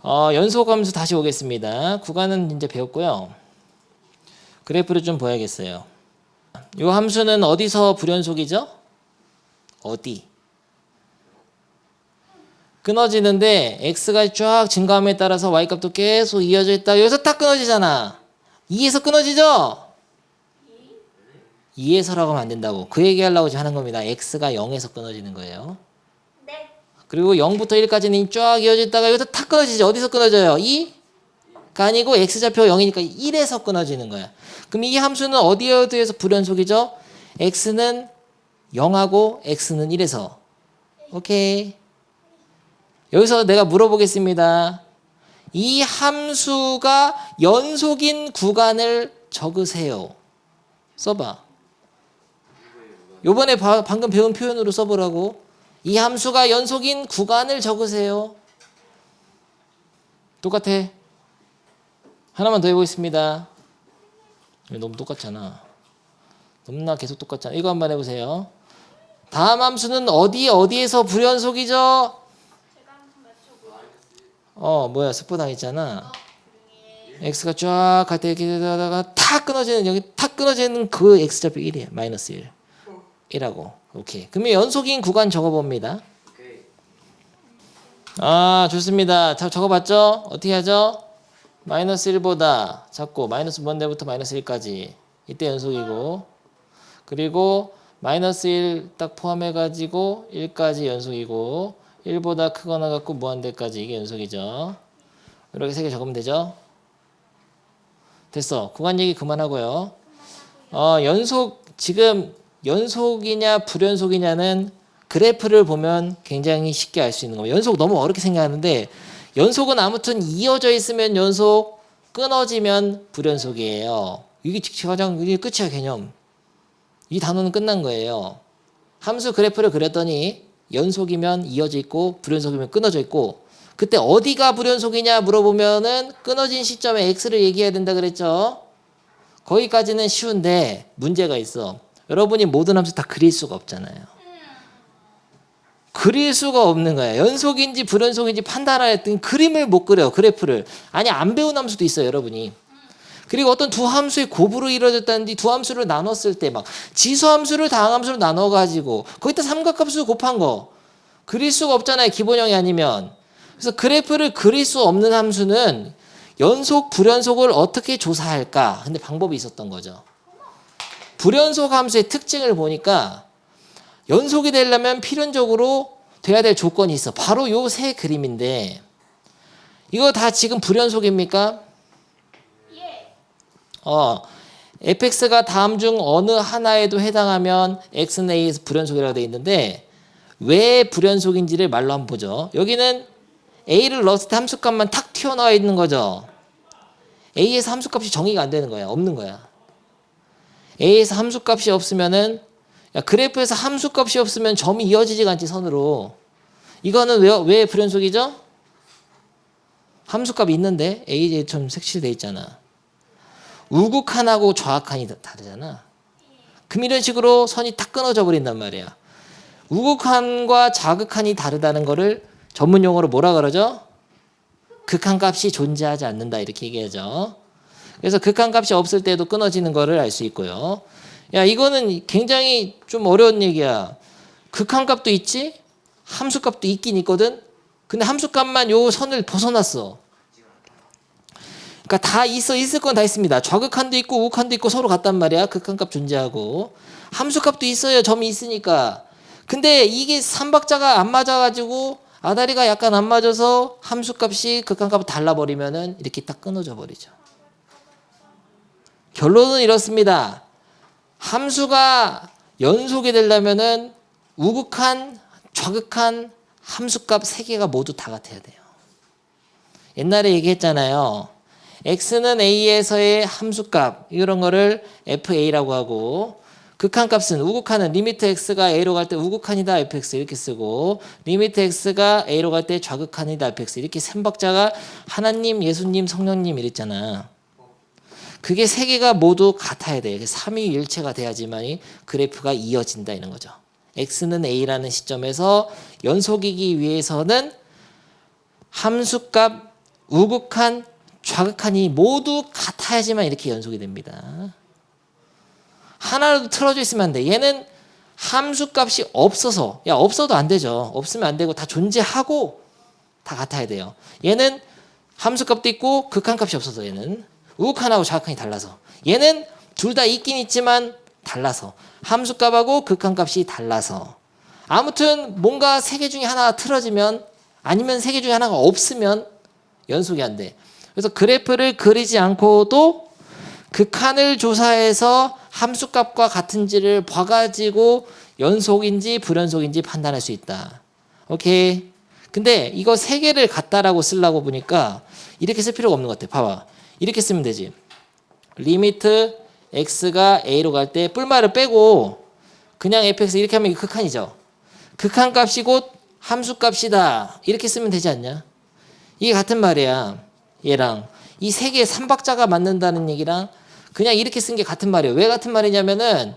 연속함수 다시 오겠습니다. 구간은 이제 배웠고요. 그래프를 좀 봐야겠어요. 이 함수는 어디서 불연속이죠? 어디? 끊어지는데 x가 쫙 증가함에 따라서 y값도 계속 이어져 있다. 여기서 딱 끊어지잖아. 2에서 끊어지죠? 2에서라고 하면 안 된다고. 그 얘기하려고 하는 겁니다. x가 0에서 끊어지는 거예요. 네. 그리고 0부터 1까지는 쫙 이어져 있다가 여기서 탁 끊어지죠. 어디서 끊어져요? 2가 아니고 x좌표 0이니까 1에서 끊어지는 거야. 그럼 이 함수는 어디에서 불연속이죠? x는 0하고 x는 1에서. 오케이. 여기서 내가 물어보겠습니다. 이 함수가 연속인 구간을 적으세요. 써봐. 요번에 방금 배운 표현으로 써보라고. 이 함수가 연속인 구간을 적으세요. 똑같아. 하나만 더 해보겠습니다. 너무 똑같잖아. 너무나 계속 똑같잖아. 이거 한번 해보세요. 다음 함수는 어디에서 불연속이죠? 제가 한번 맞춰볼게요. 뭐야 스포 당했잖아. x가 쫙 갈 때 이렇게 하다가 탁 끊어지는 여기 탁 끊어지는 그 x좌표 1이에요. 마이너스 1. 1하고. 오케이. 그러면 연속인 구간 적어봅니다. 좋습니다. 자, 적어봤죠? 어떻게 하죠? 마이너스 1보다 작고 마이너스 무한대부터 마이너스 1까지 이때 연속이고 그리고 마이너스 1 딱 포함해가지고 1까지 연속이고 1보다 크거나 같고 무한대까지 이게 연속이죠. 이렇게 3개 적으면 되죠. 됐어. 구간 얘기 그만하고요. 지금 연속이냐 불연속이냐는 그래프를 보면 굉장히 쉽게 알 수 있는 거예요. 연속 너무 어렵게 생각하는데 연속은 아무튼 이어져 있으면 연속, 끊어지면 불연속이에요. 이게 끝이야 개념. 이 단어는 끝난 거예요. 함수 그래프를 그렸더니 연속이면 이어져 있고 불연속이면 끊어져 있고 그때 어디가 불연속이냐 물어보면은 끊어진 시점에 x를 얘기해야 된다 그랬죠. 거기까지는 쉬운데 문제가 있어. 여러분이 모든 함수 다 그릴 수가 없잖아요. 그릴 수가 없는 거야. 연속인지 불연속인지 판단할 때 그림을 못 그려. 그래프를. 아니 안 배운 함수도 있어요. 여러분이. 그리고 어떤 두 함수의 곱으로 이루어졌다는데 두 함수를 나눴을 때 막 지수함수를 다항함수로 나눠가지고 거기다 삼각함수 곱한 거 그릴 수가 없잖아요. 기본형이 아니면. 그래서 그래프를 그릴 수 없는 함수는 연속 불연속을 어떻게 조사할까? 근데 방법이 있었던 거죠. 불연속 함수의 특징을 보니까 연속이 되려면 필연적으로 돼야 될 조건이 있어. 바로 요 세 그림인데 이거 다 지금 불연속입니까? 예. fx가 다음 중 어느 하나에도 해당하면 x는 a에서 불연속이라고 되어 있는데 왜 불연속인지를 말로 한번 보죠. 여기는 a를 넣었을 때 함수값만 탁 튀어나와 있는 거죠. a에서 함수값이 정의가 안 되는 거야. 없는 거야. a에서 함수값이 없으면은 그래프에서 함수값이 없으면 점이 이어지지가 않지 선으로. 이거는 왜 불연속이죠? 함수값이 있는데 a처럼 색칠돼 있잖아. 우극한하고 좌극한이 다르잖아. 그럼 이런 식으로 선이 탁 끊어져 버린단 말이야. 우극한과 좌극한이 다르다는 거를 전문 용어로 뭐라 그러죠? 극한값이 존재하지 않는다 이렇게 얘기하죠. 그래서 극한값이 없을 때도 끊어지는 거를 알 수 있고요. 야 이거는 굉장히 좀 어려운 얘기야. 극한값도 있지 함수값도 있긴 있거든. 근데 함수값만 요 선을 벗어났어. 그러니까 다 있을 건 다 있습니다. 좌극한도 있고 우극한도 있고 서로 같단 말이야. 극한값 존재하고 함수값도 있어요. 점이 있으니까. 근데 이게 삼박자가 안 맞아가지고 아다리가 약간 안 맞아서 함수값이 극한값을 달라버리면은 이렇게 딱 끊어져 버리죠. 결론은 이렇습니다. 함수가 연속이 되려면은 우극한, 좌극한 함수값 3개가 모두 다 같아야 돼요. 옛날에 얘기했잖아요. x는 a에서의 함수값 이런 거를 fa라고 하고 극한값은 우극한은 리미트 x가 a로 갈 때 우극한이다 fx 이렇게 쓰고 리미트 x가 a로 갈 때 좌극한이다 fx 이렇게 3박자가 하나님, 예수님, 성령님 이랬잖아. 그게 3개가 모두 같아야 돼요. 삼위일체가 돼야지만 그래프가 이어진다 이런 거죠. x는 a라는 시점에서 연속이기 위해서는 함수값 우극한, 좌극한이 모두 같아야지만 이렇게 연속이 됩니다. 하나라도 틀어져 있으면 안 돼. 얘는 함수값이 없어서 없어도 안 되죠. 없으면 안 되고 다 존재하고 다 같아야 돼요. 얘는 함수값도 있고 극한값이 없어서 얘는 우극한하고 좌극한이 달라서 얘는 둘 다 있긴 있지만 달라서 함수값하고 극한값이 달라서 아무튼 뭔가 3개 중에 하나가 틀어지면 아니면 3개 중에 하나가 없으면 연속이 안 돼. 그래서 그래프를 그리지 않고도 극한을 조사해서 함수값과 같은지를 봐가지고 연속인지 불연속인지 판단할 수 있다. 오케이. 근데 이거 3개를 같다라고 쓰려고 보니까 이렇게 쓸 필요가 없는 것 같아. 봐봐. 이렇게 쓰면 되지. 리미트 x가 a로 갈 때 뿔말을 빼고 그냥 fx 이렇게 하면 이게 극한이죠. 극한값이 곧 함수값이다. 이렇게 쓰면 되지 않냐? 이게 같은 말이야. 얘랑 이 3개의 3박자가 맞는다는 얘기랑 그냥 이렇게 쓴 게 같은 말이에요. 왜 같은 말이냐면은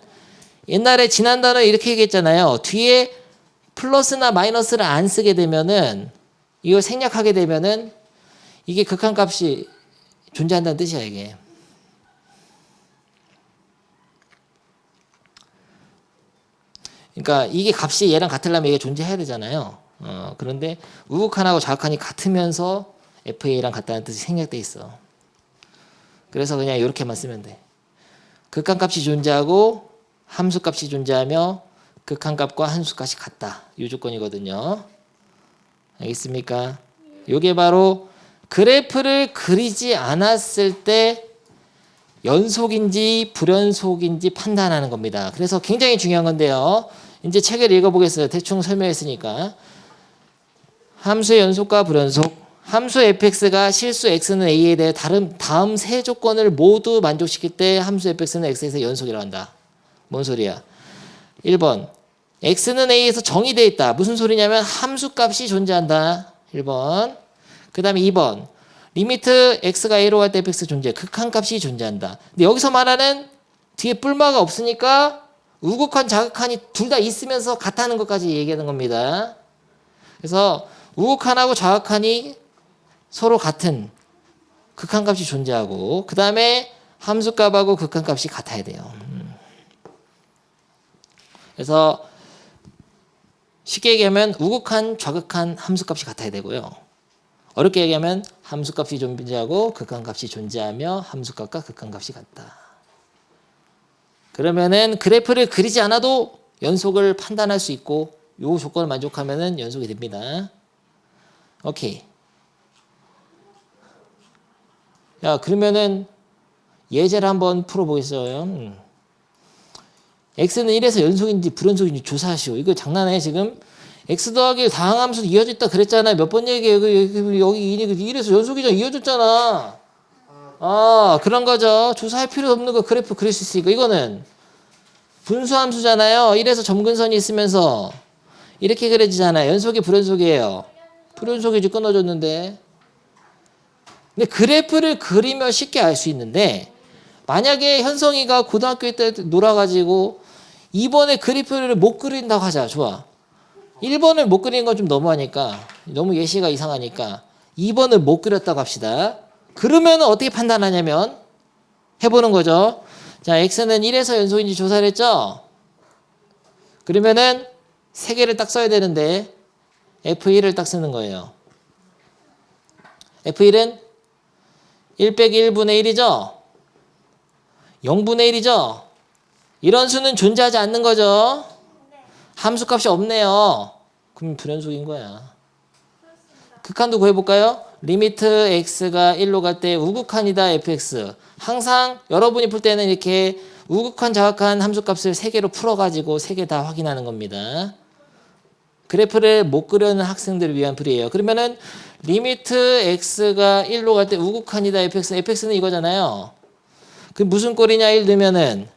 옛날에 지난달에 이렇게 얘기했잖아요. 뒤에 플러스나 마이너스를 안 쓰게 되면은 이걸 생략하게 되면은 이게 극한값이 존재한다는 뜻이야 이게. 그러니까 이게 값이 얘랑 같으려면 이게 존재해야 되잖아요. 그런데 우극한하고 좌극한이 같으면서 FA랑 같다는 뜻이 생략돼 있어. 그래서 그냥 이렇게만 쓰면 돼. 극한값이 존재하고 함수값이 존재하며 극한값과 함수값이 같다. 이 조건이거든요. 알겠습니까? 이게 바로 그래프를 그리지 않았을 때 연속인지 불연속인지 판단하는 겁니다. 그래서 굉장히 중요한 건데요. 이제 책을 읽어보겠어요. 대충 설명했으니까. 함수의 연속과 불연속. 함수 fx가 실수 x는 a에 대해 다음 세 조건을 모두 만족시킬 때 함수 fx는 x에서 연속이라고 한다. 뭔 소리야? 1번. x는 a에서 정의되어 있다. 무슨 소리냐면 함수값이 존재한다. 1번. 그 다음에 2번. 리미트 x가 a로 갈 때 fx 존재. 극한값이 존재한다. 근데 여기서 말하는 뒤에 뿔마가 없으니까 우극한, 좌극한이 둘 다 있으면서 같다는 것까지 얘기하는 겁니다. 그래서 우극한하고 좌극한이 서로 같은 극한값이 존재하고 그 다음에 함수값하고 극한값이 같아야 돼요. 그래서 쉽게 얘기하면 우극한, 좌극한 함수값이 같아야 되고요. 어렵게 얘기하면 함수값이 존재하고 극한값이 존재하며 함수값과 극한값이 같다. 그러면은 그래프를 그리지 않아도 연속을 판단할 수 있고 이 조건을 만족하면은 연속이 됩니다. 오케이. 야, 그러면은 예제를 한번 풀어보겠어요. x는 1에서 연속인지 불연속인지 조사하시오. 이거 장난해 지금? x 더하기 다항함수 이어져 있다 그랬잖아요. 몇 번 얘기해. 여기 1에서 연속이잖아. 이어졌잖아. 그런 거죠. 조사할 필요 없는 거 그래프 그릴 수 있으니까. 이거는 분수함수잖아요. 1에서 점근선이 있으면서 이렇게 그려지잖아요. 연속이 불연속이에요. 불연속이지 끊어졌는데. 근데 그래프를 그리면 쉽게 알 수 있는데 만약에 현성이가 고등학교 때 놀아가지고 2번에 그래프를 못 그린다고 하자. 좋아. 1번을 못 그리는 건 좀 너무하니까 너무 예시가 이상하니까 2번을 못 그렸다고 합시다. 그러면 어떻게 판단하냐면 해보는 거죠. 자, x는 1에서 연속인지 조사를 했죠. 그러면은 3개를 딱 써야 되는데 f1을 딱 쓰는 거예요. f1은 1 빼기 1분의 1이죠. 0분의 1이죠. 이런 수는 존재하지 않는 거죠. 함수값이 없네요. 그럼 불연속인 거야. 극한도 구해볼까요? 리미트 x가 1로 갈 때 우극한이다 fx. 항상 여러분이 풀 때는 이렇게 우극한 좌극한 함수값을 3개로 풀어가지고 3개 다 확인하는 겁니다. 그래프를 못 그려는 학생들을 위한 풀이에요. 그러면은 리미트 x가 1로 갈 때 우극한이다 fx. fx는 이거잖아요. 그 무슨 꼴이냐 1 넣으면은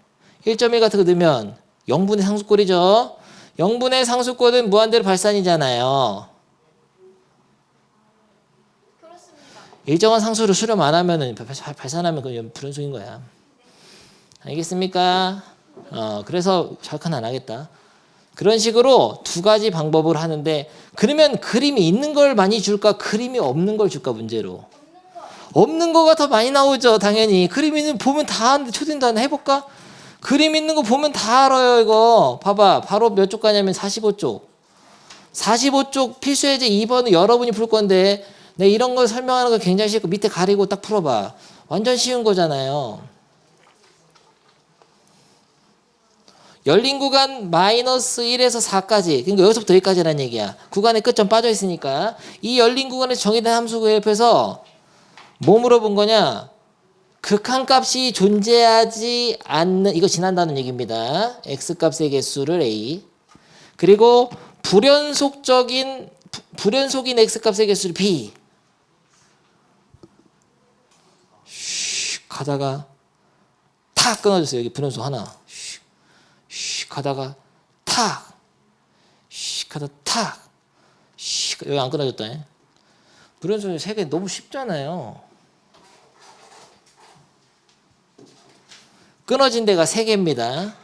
1.1 같은 거 넣으면 0분의 상수꼴이죠. 0분의 상수꼴은 무한대로 발산이잖아요. 그렇습니다. 일정한 상수를 수렴 안 하면은 발산하면 그건 불연속인 거야. 알겠습니까? 그래서 좌극한 안 하겠다. 그런 식으로 두 가지 방법을 하는데 그러면 그림이 있는 걸 많이 줄까? 그림이 없는 걸 줄까? 문제로. 없는 거가 더 많이 나오죠. 당연히. 그림 있는 보면 다 하는데 초딩도 하나 해볼까? 그림 있는 거 보면 다 알아요. 이거 봐봐. 바로 몇 쪽 가냐면 45쪽. 45쪽 필수예제 2번은 여러분이 풀 건데 내 이런 걸 설명하는 거 굉장히 쉽고 밑에 가리고 딱 풀어봐. 완전 쉬운 거잖아요. 열린 구간 마이너스 1에서 4까지. 그러니까 여기서부터 여기까지라는 얘기야. 구간의 끝점 빠져 있으니까. 이 열린 구간에서 정의된 함수 구입해서 뭐 물어본 거냐? 극한값이 존재하지 않는, 이거 지난다는 얘기입니다. x값의 개수를 a. 그리고 불연속인 x값의 개수를 b. 가다가 탁 끊어졌어요. 여기 불연속 하나. 가다가 탁. 가다가 탁. 여기 안 끊어졌다. 불연속 3개 너무 쉽잖아요. 끊어진 데가 3개입니다.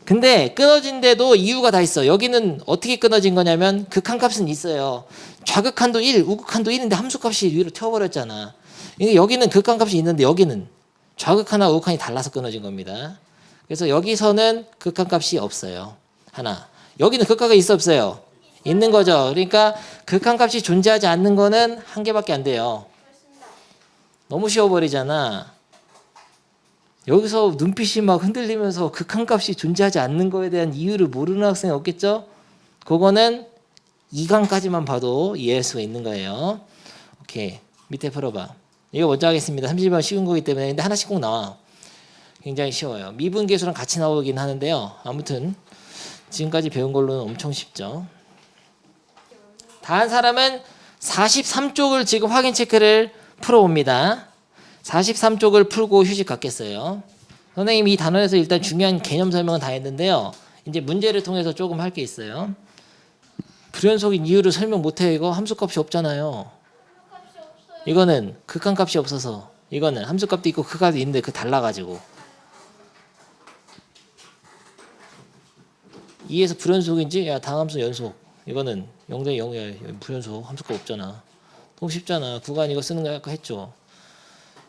근데 끊어진 데도 이유가 다 있어. 여기는 어떻게 끊어진 거냐면 극한값은 있어요. 좌극한도 1, 우극한도 1인데 함수값이 위로 튀어버렸잖아. 여기는 극한값이 있는데 여기는 좌극한과 우극한이 달라서 끊어진 겁니다. 그래서 여기서는 극한값이 없어요. 하나. 여기는 극한가 있어 없어요? 있는 거죠. 그러니까 극한값이 존재하지 않는 거는 한 개밖에 안 돼요. 너무 쉬워버리잖아. 여기서 눈빛이 막 흔들리면서 극한값이 존재하지 않는 거에 대한 이유를 모르는 학생이 없겠죠? 그거는 2강까지만 봐도 이해할 수가 있는 거예요. 오케이. 밑에 풀어봐. 이거 먼저 하겠습니다. 30번 쉬운 거기 때문에. 근데 하나씩 꼭 나와. 굉장히 쉬워요. 미분계수랑 같이 나오긴 하는데요. 아무튼 지금까지 배운 걸로는 엄청 쉽죠. 다한 사람은 43쪽을 지금 확인 체크를 풀어봅니다. 43쪽을 풀고 휴식 갖겠어요. 선생님이 이 단원에서 일단 중요한 개념 설명은 다 했는데요. 이제 문제를 통해서 조금 할 게 있어요. 불연속인 이유를 설명 못해요. 이거 함수값이 없잖아요. 이거는 극한값이 없어서. 이거는 함수값도 있고 극한값도 있는데 그 달라가지고. 2에서 불연속인지 야 다함수 연속. 이거는 0대 0이야. 불연속 함수값 없잖아. 너무 쉽잖아. 구간 이거 쓰는 거 아까 했죠.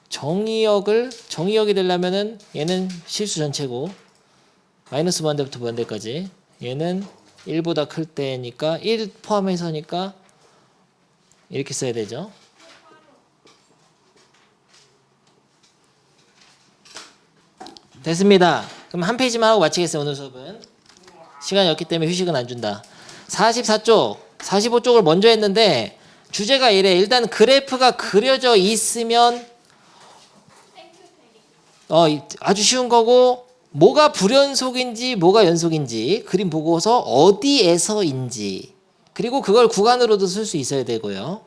정의역이 되려면은 얘는 실수 전체고 마이너스 무한대부터 무한대까지 얘는 1보다 클 때니까 1 포함해서니까 이렇게 써야 되죠. 됐습니다. 그럼 한 페이지만 하고 마치겠어요. 오늘 수업은 시간이 없기 때문에 휴식은 안 준다. 44쪽 45쪽을 먼저 했는데 주제가 이래. 일단 그래프가 그려져 있으면 아주 쉬운 거고 뭐가 불연속인지 뭐가 연속인지 그림 보고서 어디에서인지 그리고 그걸 구간으로도 쓸 수 있어야 되고요.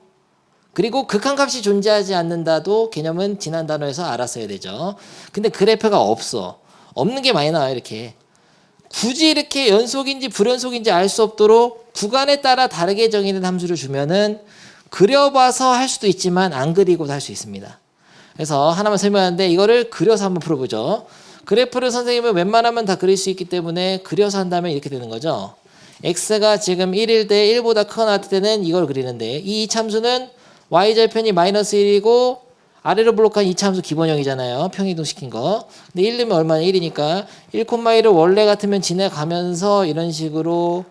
그리고 극한값이 존재하지 않는다도 개념은 지난 단어에서 알았어야 되죠. 근데 그래프가 없어. 없는 게 많이 나와요. 이렇게 굳이 이렇게 연속인지 불연속인지 알 수 없도록 구간에 따라 다르게 정의된 함수를 주면은 그려봐서 할 수도 있지만 안 그리고도 할 수 있습니다. 그래서 하나만 설명하는데 이거를 그려서 한번 풀어보죠. 그래프를 선생님은 웬만하면 다 그릴 수 있기 때문에 그려서 한다면 이렇게 되는 거죠. x가 지금 1일 때 1보다 크거나 같을 때는 이걸 그리는데 이 이차함수는 y절편이 마이너스 1이고 아래로 블록한 이차함수 기본형이잖아요. 평이동시킨 거. 근데 1 넣으면 얼마나 1이니까 1,1을 원래 같으면 지나가면서 이런 식으로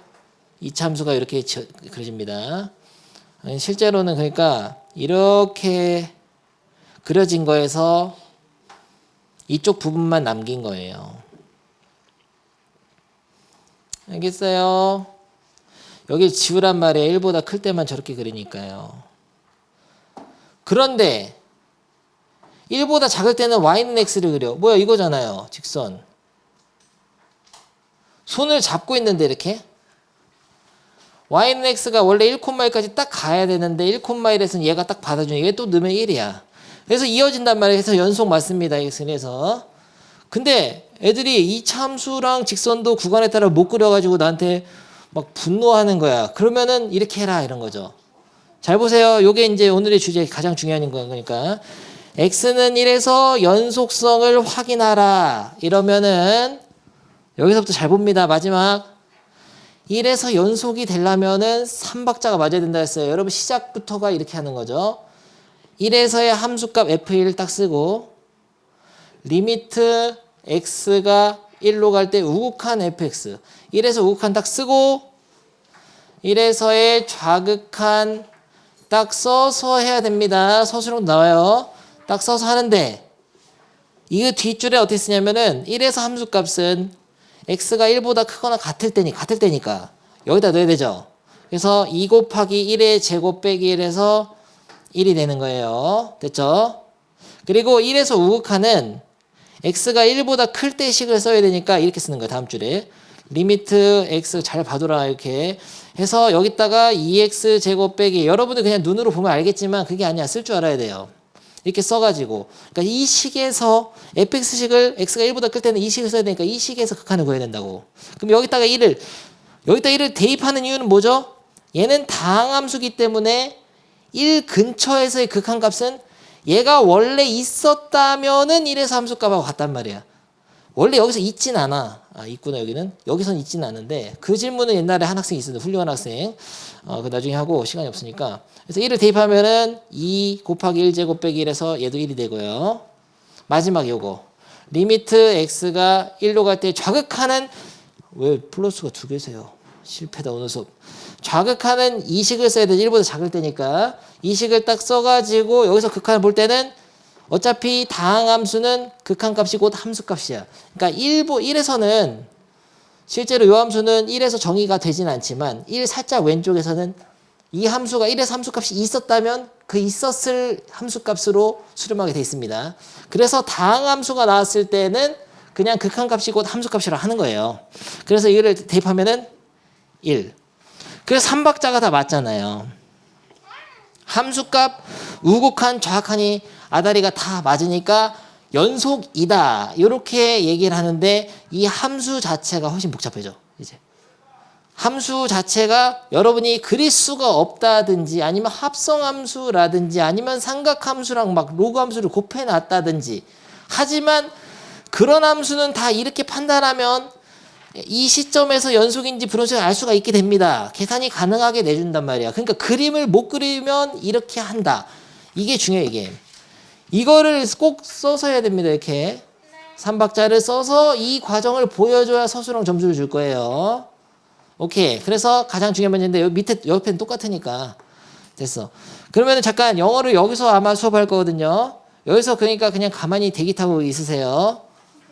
이차함수가 이렇게 그려집니다. 실제로는 그러니까 이렇게 그려진 거에서 이쪽 부분만 남긴 거예요. 알겠어요? 여기 지우란 말이에요. 1보다 클 때만 저렇게 그리니까요. 그런데 1보다 작을 때는 y는 x를 그려. 뭐야 이거잖아요. 직선. 손을 잡고 있는데 이렇게. y는 x가 원래 1,1까지 딱 가야 되는데 1,1에서는 얘가 딱 받아주니 얘 또 넣으면 1이야. 그래서 이어진단 말이에요. 그래서 연속 맞습니다. x에서. 근데 애들이 이 참수랑 직선도 구간에 따라 못 그려가지고 나한테 막 분노하는 거야. 그러면은 이렇게 해라 이런 거죠. 잘 보세요. 요게 이제 오늘의 주제 가장 중요한 거니까. x는 1에서 연속성을 확인하라. 이러면은 여기서부터 잘 봅니다. 마지막 1에서 연속이 되려면은 3박자가 맞아야 된다 했어요. 여러분 시작부터가 이렇게 하는 거죠. 1에서의 함수값 f1 딱 쓰고 리미트 x가 1로 갈 때 우극한 fx 1에서 우극한 딱 쓰고 1에서의 좌극한 딱 써서 해야 됩니다. 서술형 나와요. 딱 써서 하는데 이거 뒷줄에 어떻게 쓰냐면은 1에서 함수값은 x가 1보다 크거나 같을 때니까 여기다 넣어야 되죠. 그래서 2 곱하기 1의 제곱 빼기 1에서 1이 되는 거예요. 됐죠? 그리고 1에서 우극한은 x가 1보다 클 때 식을 써야 되니까 이렇게 쓰는 거예요. 다음 줄에. 리미트 x 잘 봐둬라 이렇게 해서 여기다가 2x 제곱 빼기 여러분들 그냥 눈으로 보면 알겠지만 그게 아니야. 쓸 줄 알아야 돼요. 이렇게 써가지고 그러니까 이 식에서 fx식을 x가 1보다 클 때는 이 식을 써야 되니까 이 식에서 극한을 구해야 된다고. 그럼 여기다가 1을 대입하는 이유는 뭐죠? 얘는 다항함수기 때문에 1 근처에서의 극한값은 얘가 원래 있었다면은 1에서 함수값하고 같단 말이야. 원래 여기서 있진 않아. 있구나 여기는. 여기선 있진 않은데 그 질문은 옛날에 한 학생이 있었는데 훌륭한 학생. 그 나중에 하고 시간이 없으니까. 그래서 1을 대입하면은 2 곱하기 1 제곱 빼기 1에서 얘도 1이 되고요. 마지막 요거. 리미트 x가 1로 갈 때 좌극하는 왜 플러스가 두 개세요? 실패다 오늘 수업. 좌극하는 이 식을 써야 돼. 1보다 작을 때니까. 이 식을 딱 써가지고 여기서 극한을 볼 때는 어차피 다항함수는 극한값이 곧 함수값이야. 그러니까 1에서는 실제로 이 함수는 1에서 정의가 되진 않지만 1 살짝 왼쪽에서는 이 함수가 1에서 함수값이 있었다면 그 있었을 함수값으로 수렴하게 돼 있습니다. 그래서 다항함수가 나왔을 때는 그냥 극한값이 곧 함수값이라 하는 거예요. 그래서 이거를 대입하면은 1. 그래서 3박자가 다 맞잖아요. 함수값 우극한 좌극한이 아다리가 다 맞으니까 연속이다. 이렇게 얘기를 하는데 이 함수 자체가 훨씬 복잡해져. 이제 함수 자체가 여러분이 그릴 수가 없다든지 아니면 합성함수라든지 아니면 삼각함수랑 막 로그함수를 곱해놨다든지 하지만 그런 함수는 다 이렇게 판단하면 이 시점에서 연속인지 불연속인지 알 수가 있게 됩니다. 계산이 가능하게 내준단 말이야. 그러니까 그림을 못 그리면 이렇게 한다. 이게 중요해 이게. 이거를 꼭 써서 해야 됩니다. 이렇게 3박자를 써서 이 과정을 보여줘야 서술형 점수를 줄 거예요. 오케이. 그래서 가장 중요한 문제인데 여기 밑에 옆에는 똑같으니까 됐어. 그러면 잠깐 영어를 여기서 아마 수업할 거거든요. 여기서 그러니까 그냥 가만히 대기 타고 있으세요.